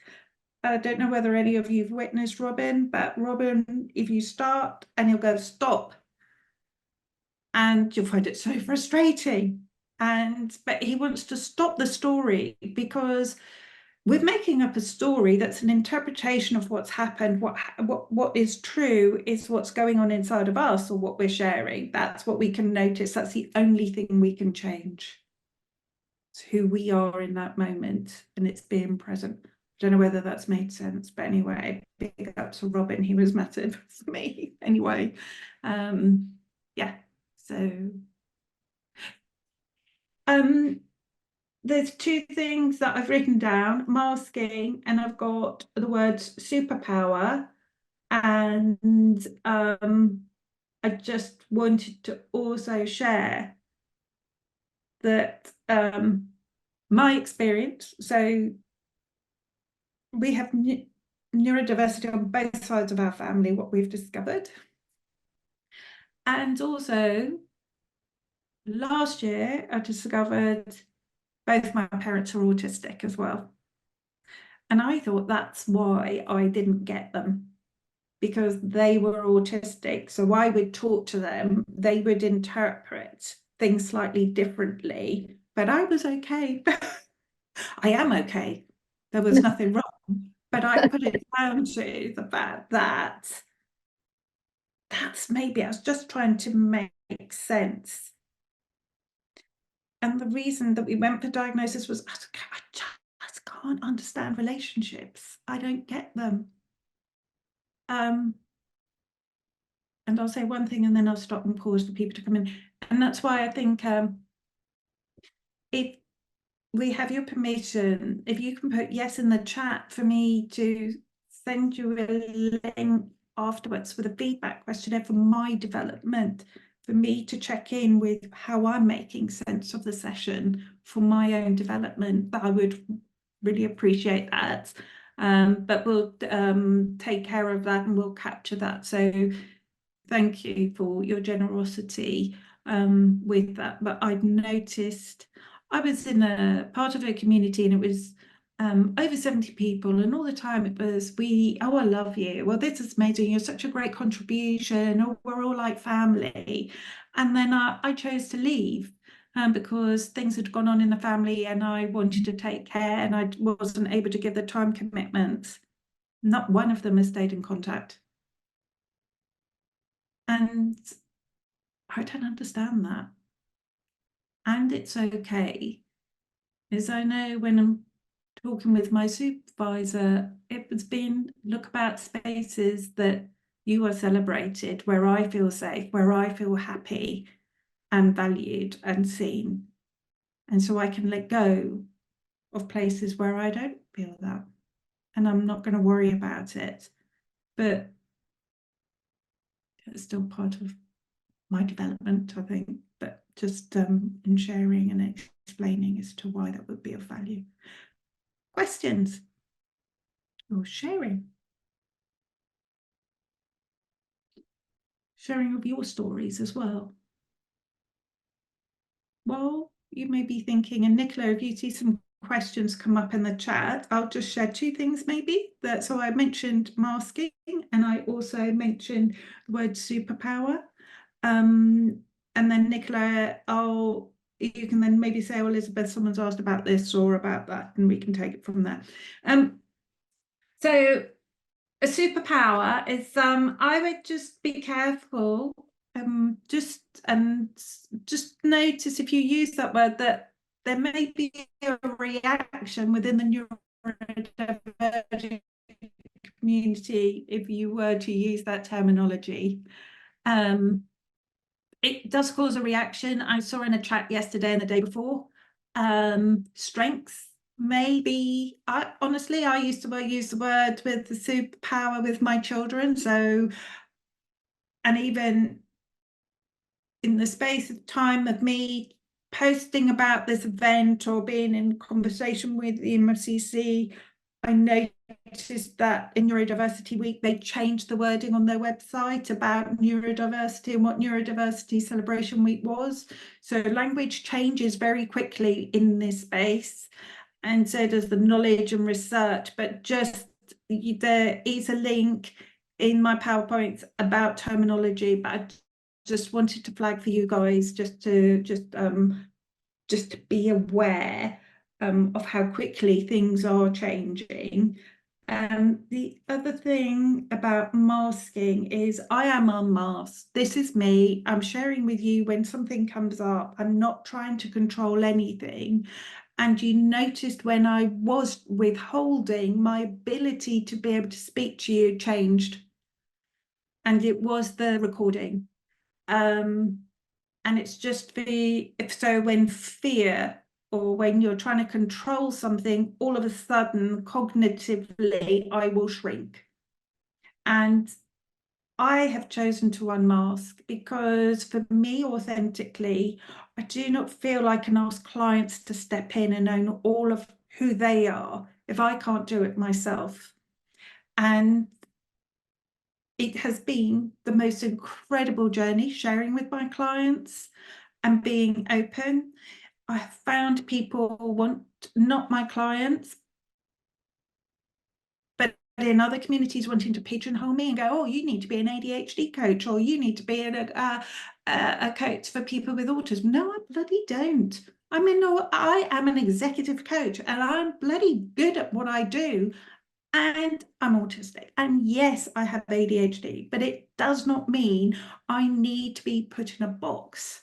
I don't know whether any of you've witnessed Robin, but Robin, if you start and he'll go stop, and you'll find it so frustrating. But he wants to stop the story, because we're making up a story that's an interpretation of what's happened. What is true is what's going on inside of us, or what we're sharing. That's what we can notice. That's the only thing we can change. It's who we are in that moment, and it's being present. Don't know whether that's made sense, but anyway, big up to Robin. He was massive for me anyway. Yeah, so there's 2 things that I've written down: masking, and I've got the words superpower. And I just wanted to also share that my experience, so we have neurodiversity on both sides of our family, what we've discovered. And also, last year, I discovered both my parents are autistic as well. And I thought that's why I didn't get them, because they were autistic. So I would talk to them, they would interpret things slightly differently, but I was okay. I am okay. There was nothing wrong. But I put it down to the fact that that's maybe I was just trying to make sense. And the reason that we went for diagnosis was I just can't understand relationships. I don't get them. And I'll say one thing and then I'll stop and pause for people to come in. And that's why I think if we have your permission, if you can put yes in the chat for me to send you a link afterwards with a feedback questionnaire for my development, for me to check in with how I'm making sense of the session for my own development. But I would really appreciate that. But we'll take care of that and we'll capture that. So thank you for your generosity with that. But I've noticed I was in a part of a community and it was over 70 people, and all the time it was, oh, I love you. Well, this is amazing. You're such a great contribution. Oh, we're all like family. And then I chose to leave because things had gone on in the family and I wanted to take care and I wasn't able to give the time commitments. Not one of them has stayed in contact. And I don't understand that. And it's okay. As I know when I'm talking with my supervisor, it has been look about spaces that you are celebrated, where I feel safe, where I feel happy and valued and seen. And so I can let go of places where I don't feel that. And I'm not going to worry about it. But it's still part of my development, I think. But just in sharing and explaining as to why that would be of value. Questions or sharing of your stories as well. Well, you may be thinking, and Nicola, if you see some questions come up in the chat, I'll just share two things maybe. So I mentioned masking and I also mentioned the word superpower. And then Nicola, you can then maybe say, oh, Elizabeth, someone's asked about this or about that, and we can take it from there. So a superpower is, I would just be careful, just notice if you use that word that there may be a reaction within the neurodivergent community if you were to use that terminology. It does cause a reaction. I saw in a chat yesterday and the day before. Strengths, maybe. Honestly, I used to use the word with the superpower with my children. So, and even in the space of time of me posting about this event or being in conversation with the EMCC, I noticed that in Neurodiversity Week, they changed the wording on their website about neurodiversity and what Neurodiversity Celebration Week was. So language changes very quickly in this space. And so does the knowledge and research, but just there is a link in my PowerPoints about terminology, but I just wanted to flag for you guys just to be aware of how quickly things are changing. The other thing about masking is I am unmasked. This is me. I'm sharing with you when something comes up. I'm not trying to control anything. And you noticed when I was withholding, my ability to be able to speak to you changed. And it was the recording. And it's just when fear or when you're trying to control something, all of a sudden, cognitively, I will shrink. And I have chosen to unmask because for me, authentically, I do not feel I can ask clients to step in and own all of who they are if I can't do it myself. And it has been the most incredible journey sharing with my clients and being open. I have found people want, not my clients, but in other communities wanting to pigeonhole me and go, oh, you need to be an ADHD coach or you need to be a coach for people with autism. No, I bloody don't. I am an executive coach and I'm bloody good at what I do. And I'm autistic. And yes, I have ADHD, but it does not mean I need to be put in a box,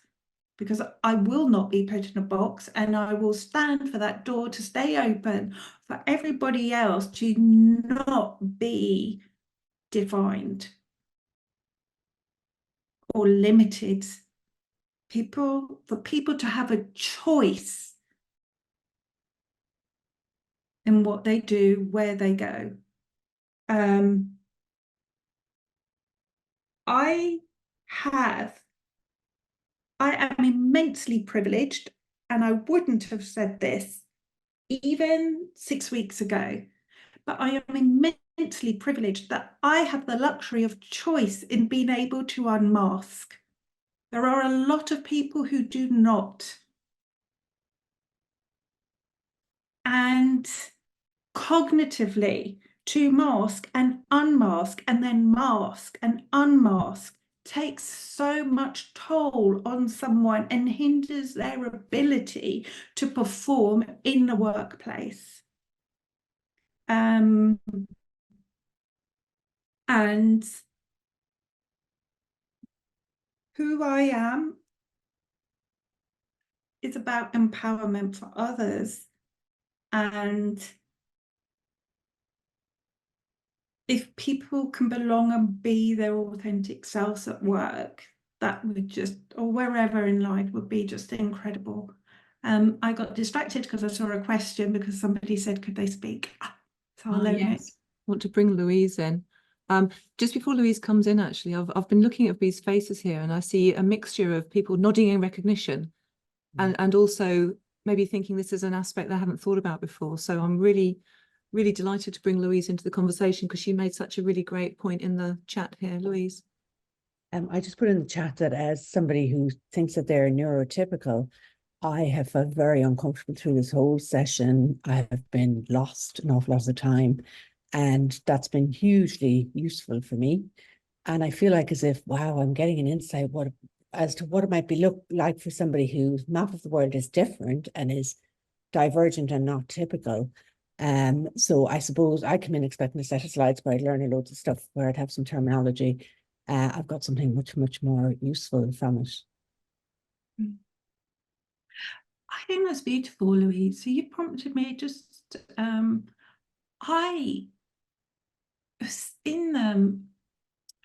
because I will not be put in a box, and I will stand for that door to stay open for everybody else to not be defined or limited. For people to have a choice in what they do, where they go. I am immensely privileged, and I wouldn't have said this even 6 weeks ago, but I am immensely privileged that I have the luxury of choice in being able to unmask. There are a lot of people who do not. And cognitively, to mask and unmask and then mask and unmask takes so much toll on someone and hinders their ability to perform in the workplace. And who I am is about empowerment for others. And if people can belong and be their authentic selves at work, that would just, or wherever in life, would be just incredible. I got distracted because I saw a question because somebody said, could they speak? So I'll own it. I want to bring Louise in. Just before Louise comes in, actually, I've been looking at these faces here, and I see a mixture of people nodding in recognition, and also maybe thinking this is an aspect they haven't thought about before. So I'm really delighted to bring Louise into the conversation, because she made such a really great point in the chat here. Louise. I just put in the chat that as somebody who thinks that they're neurotypical, I have felt very uncomfortable through this whole session. I have been lost an awful lot of the time, and that's been hugely useful for me. And I feel like as if, wow, I'm getting an insight as to what it might be look like for somebody whose map of the world is different and is divergent and not typical. So I suppose I come in expecting a set of slides where I'd learn loads of stuff, where I'd have some terminology. I've got something much more useful from it. I think that's beautiful, Louise. So you prompted me just, I was in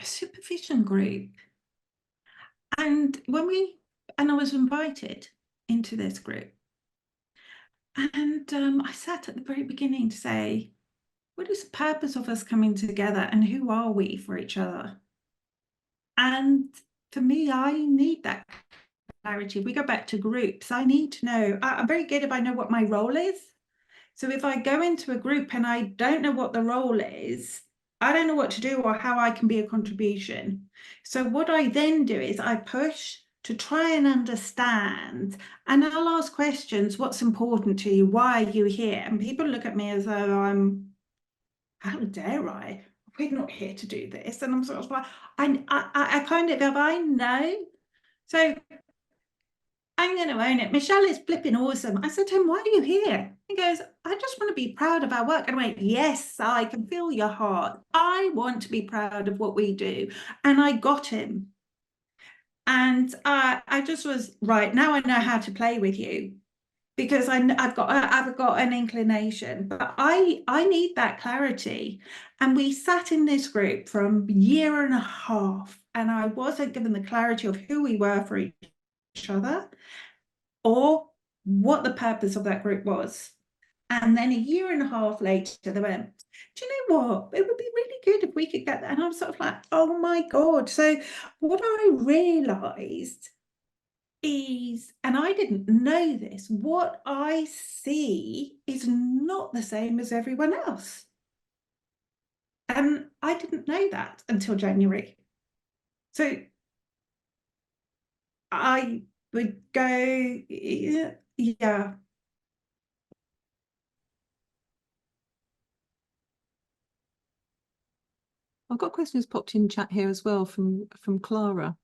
a supervision group, and I was invited into this group. And I sat at the very beginning to say, what is the purpose of us coming together, and who are we for each other? And for me, I need that clarity. If we go back to groups, I need to know, I'm very good if I know what my role is. So if I go into a group and I don't know what the role is, I don't know what to do or how I can be a contribution. So what I then do is I push to try and understand, and I'll ask questions. What's important to you? Why are you here? And people look at me as though how dare I? We're not here to do this. And I'm sort of like, I kind of, if I know. So I'm going to own it. Michelle is flipping awesome. I said to him, why are you here? He goes, I just want to be proud of our work. And I went, yes, I can feel your heart. I want to be proud of what we do. And I got him. And I just was, right, now I know how to play with you, because I've got an inclination, but I need that clarity. And we sat in this group for a year and a half, and I wasn't given the clarity of who we were for each other or what the purpose of that group was. And then a year and a half later, they went, do you know what? It would be really good if we could get that. And I'm sort of like, oh my God. So what I realized is, and I didn't know this, what I see is not the same as everyone else. And I didn't know that until January. So I would go, yeah. I've got questions popped in chat here as well from Clara,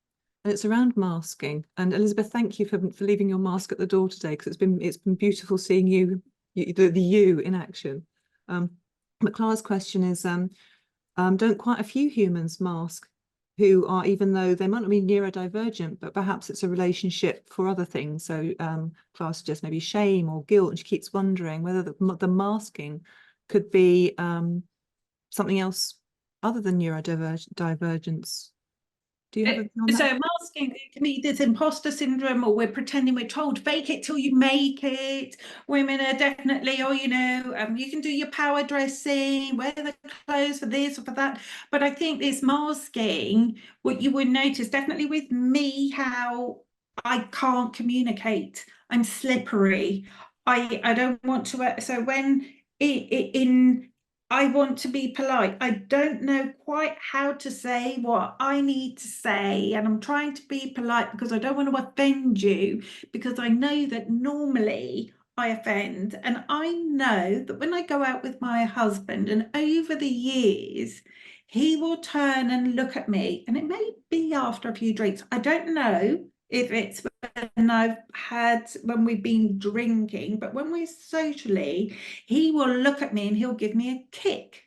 and it's around masking. And Elizabeth, thank you for leaving your mask at the door today, because it's been beautiful seeing you in action. But Clara's question is, don't quite a few humans mask, who are, even though they might not be neurodivergent, but perhaps it's a relationship for other things. So Clara suggests maybe shame or guilt, and she keeps wondering whether the masking could be something else other than neurodivergence. Do you have a view on that? So masking, it can be this imposter syndrome, or we're pretending we're told, fake it till you make it. Women are definitely, oh, you know, you can do your power dressing, wear the clothes for this or for that. But I think this masking, what you would notice definitely with me, how I can't communicate. I'm slippery. I don't want to, so when I want to be polite. I don't know quite how to say what I need to say, and I'm trying to be polite because I don't want to offend you, because I know that normally I offend, and I know that when I go out with my husband, and over the years, he will turn and look at me, and it may be after a few drinks. I don't know if it's when we've been drinking, but when we're socially, he will look at me and he'll give me a kick.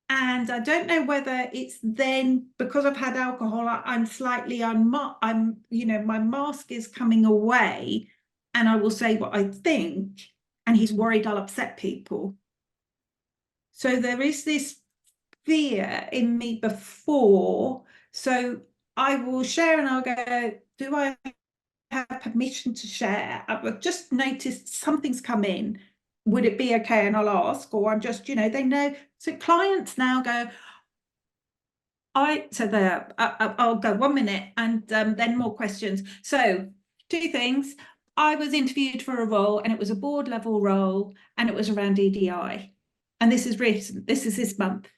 And I don't know whether it's then because I've had alcohol, I'm slightly you know, my mask is coming away, and I will say what I think, and he's worried I'll upset people. So there is this fear in me before. So I will share and I'll go, do I have permission to share? I've just noticed something's come in. Would it be okay? And I'll ask, or I'm just, you know, they know. So clients now go, I'll go 1 minute, and then more questions. So 2 things. I was interviewed for a role, and it was a board level role, and it was around EDI. And this is recent, this is this month.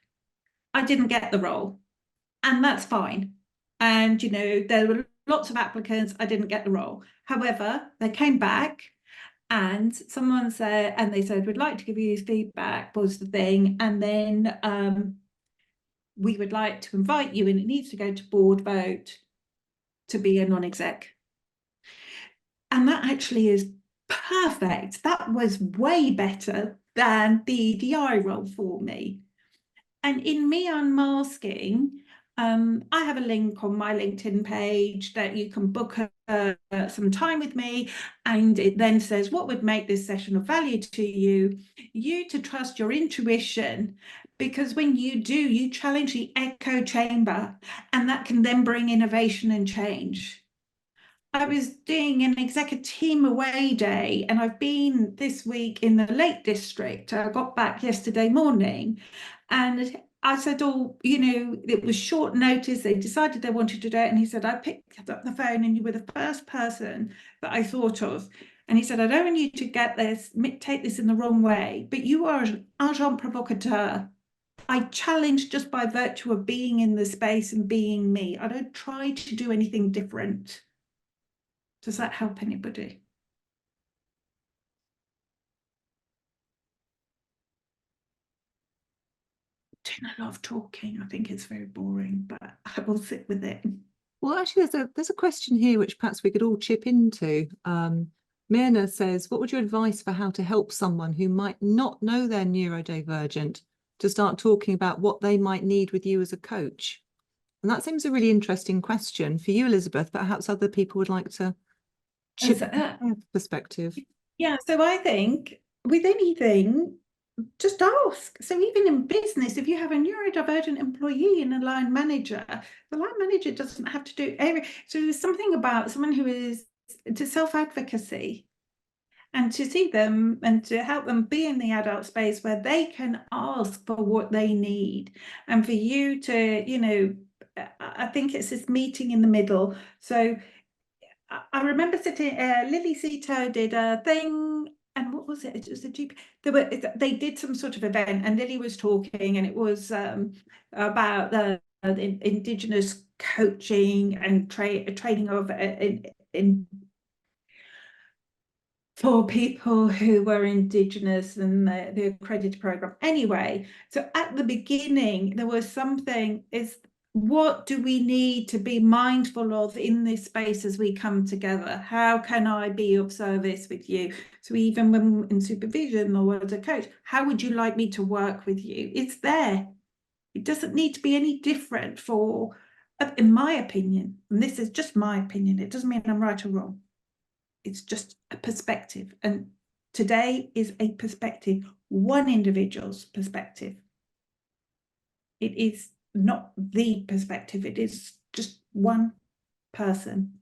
I didn't get the role, and that's fine. And, you know, there were lots of applicants, I didn't get the role. However, they came back, and someone said, and they said, we'd like to give you feedback, was the thing. And then we would like to invite you, and it needs to go to board vote to be a non-exec. And that actually is perfect. That was way better than the EDI role for me. And in me unmasking, I have a link on my LinkedIn page that you can book some time with me, and it then says what would make this session of value to you. You to trust your intuition, because when you do, you challenge the echo chamber, and that can then bring innovation and change. I was doing an executive team away day, and I've been this week in the Lake District. I got back yesterday morning, and I said, oh, you know, it was short notice. They decided they wanted to do it. And he said, I picked up the phone, and you were the first person that I thought of. And he said, I don't want you to get this, take this in the wrong way, but you are an agent provocateur. I challenge just by virtue of being in the space and being me. I don't try to do anything different. Does that help anybody? Doing a lot of talking. I think it's very boring, but I will sit with it. Well, actually, there's a question here which perhaps we could all chip into. Myrna says, what would your advice for how to help someone who might not know they're neurodivergent to start talking about what they might need with you as a coach? And that seems a really interesting question for you, Elizabeth, but perhaps other people would like to chip in their perspective. Yeah, so I think with anything, just ask. So even in business, if you have a neurodivergent employee and a line manager, the line manager doesn't have to do every. So there's something about someone who is to self-advocacy, and to see them and to help them be in the adult space where they can ask for what they need, and for you to, you know, I think it's this meeting in the middle. So I remember sitting, Lily Cito did a thing, and what was it? It was a GP. They did some sort of event, and Lily was talking, and it was about the Indigenous coaching and training of for people who were Indigenous, and the accredited program. Anyway, so at the beginning, there was something, is what do we need to be mindful of in this space as we come together? How can I be of service with you? So even when in supervision or as a coach, how would you like me to work with you? It's there. It doesn't need to be any different for, in my opinion, and this is just my opinion, it doesn't mean I'm right or wrong. It's just a perspective, and today is a perspective, one individual's perspective. It is not the perspective, it is just one person.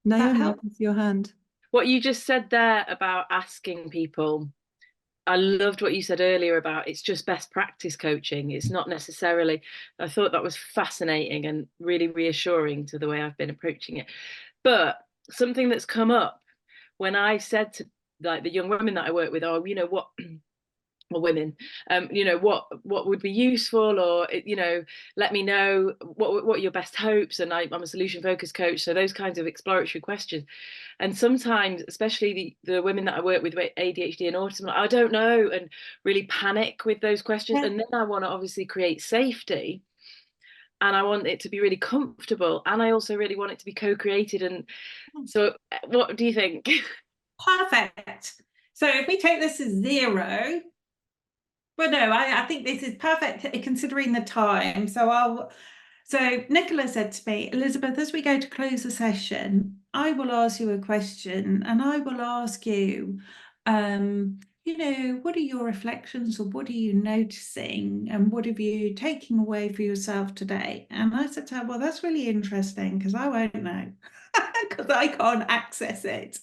Naomi, help? with your hand. What you just said there about asking people, I loved what you said earlier about it's just best practice coaching. It's not necessarily, I thought that was fascinating and really reassuring to the way I've been approaching it. But something that's come up when I said to like the young women that I work with, oh, you know what, or women, you know, what would be useful, or, you know, let me know what are your best hopes. And I'm a solution focused coach, so those kinds of exploratory questions. And sometimes, especially the women that I work with ADHD and autism, like, I don't know, and really panic with those questions. And then I want to obviously create safety, and I want it to be really comfortable, and I also really want it to be co-created. And so what do you think? Perfect. So if we take this as 0, well, no, I think this is perfect considering the time. So Nicola said to me, Elizabeth, as we go to close the session, I will ask you a question, and I will ask you, you know, what are your reflections, or what are you noticing, and what have you taken away for yourself today? And I said to her, well, that's really interesting, because I won't know, because I can't access it.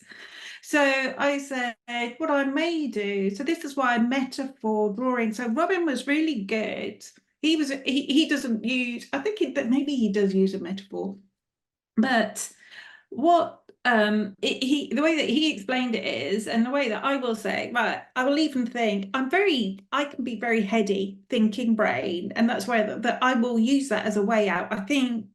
So I said, what I may do, so this is why metaphor drawing. So Robin was really good. He doesn't use, I think maybe he does use a metaphor, but what the way that he explained it is, and the way that I will say, right, I will even think I can be very heady, thinking brain, and that's where that I will use that as a way out. I think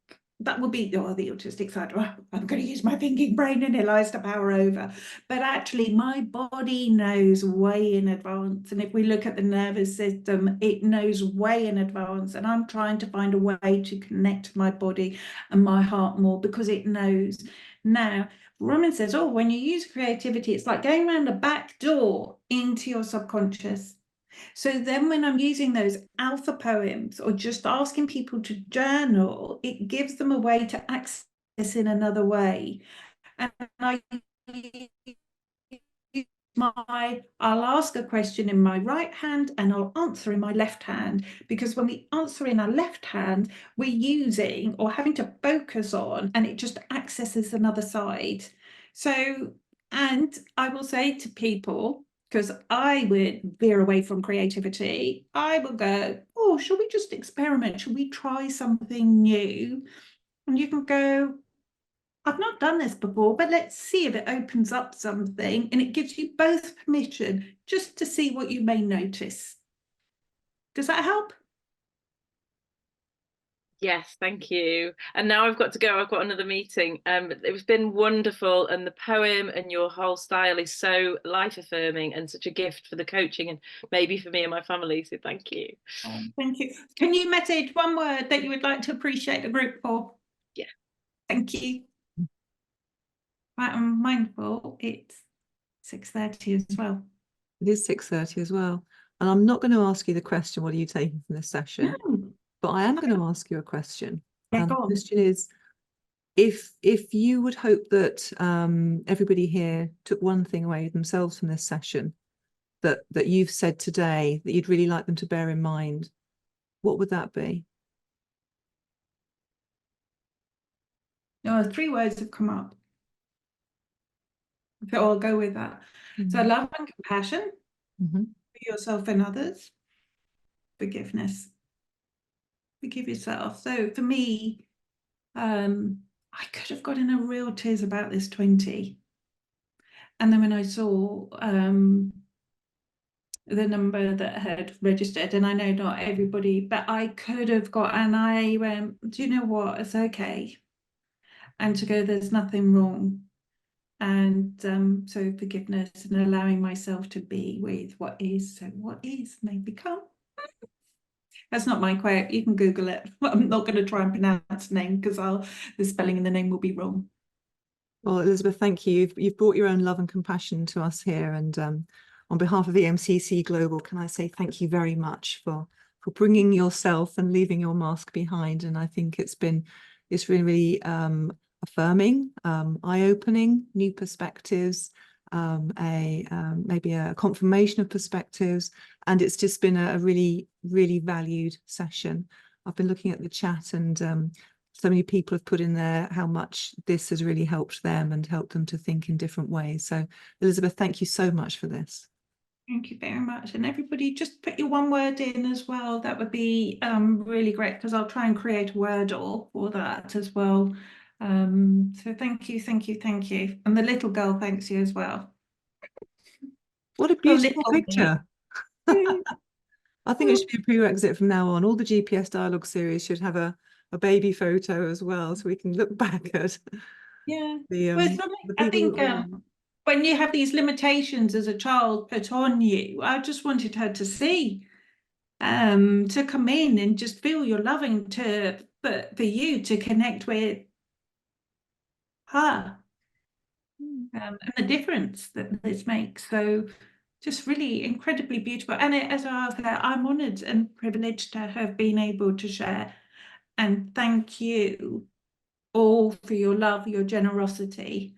that would be the autistic side. Oh, I'm going to use my thinking brain and it lies to power over. But actually, my body knows way in advance. And if we look at the nervous system, it knows way in advance. And I'm trying to find a way to connect my body and my heart more, because it knows. Now, Roman says, oh, when you use creativity, it's like going around a back door into your subconscious. So then when I'm using those alpha poems, or just asking people to journal, it gives them a way to access in another way. And I'll ask a question in my right hand and I'll answer in my left hand, because when we answer in our left hand, we're using or having to focus on, and it just accesses another side. So, and I will say to people, because I would veer away from creativity, I will go, oh, shall we just experiment? Shall we try something new? And you can go, I've not done this before, but let's see if it opens up something. And it gives you both permission just to see what you may notice. Does that help? Yes, thank you. And now I've got to go. I've got another meeting. It's been wonderful, and the poem and your whole style is so life affirming and such a gift for the coaching, and maybe for me and my family. So thank you. Thank you. Can you message one word that you would like to appreciate the group for? Yeah. Thank you. Right, I'm mindful. It's 6:30 as well. It is 6:30 as well. And I'm not going to ask you the question, what are you taking from this session? No. But I am going to ask you a question. Yeah, And go the on. question is, if you would hope that everybody here took one thing away themselves from this session that you've said today that you'd really like them to bear in mind, what would that be? No, 3 words have come up. So I'll go with that. So Mhm. love and compassion Mhm. for yourself and others. Forgiveness. Forgive yourself. So for me, I could have gotten a real tears about this 20. And then when I saw the number that had registered, and I know not everybody, but I could have got, and I went, do you know what? It's okay. And to go, there's nothing wrong. And so forgiveness and allowing myself to be with what is, so what is may become. That's not my quote. You can Google it. I'm not going to try and pronounce the name because the spelling in the name will be wrong. Well, Elizabeth, thank you. You've brought your own love and compassion to us here. And on behalf of EMCC Global, can I say thank you very much for bringing yourself and leaving your mask behind. And I think it's really affirming, eye-opening, new perspectives, maybe a confirmation of perspectives. And it's just been a really, really valued session. I've been looking at the chat, and so many people have put in there how much this has really helped them and helped them to think in different ways. So Elizabeth, thank you so much for this. Thank you very much. And everybody just put your one word in as well. That would be really great, because I'll try and create a Wordle for that as well. So thank you, thank you, thank you. And the little girl thanks you as well. What a beautiful picture. I think it should be a prerequisite from now on. All the GPS dialogue series should have a baby photo as well, so we can look back at the, well, I think when you have these limitations as a child put on you, I just wanted her to see, to come in and just feel you're loving, for you to connect with her, and the difference that this makes. So just really incredibly beautiful. And as I said, I'm honoured and privileged to have been able to share. And thank you all for your love, your generosity.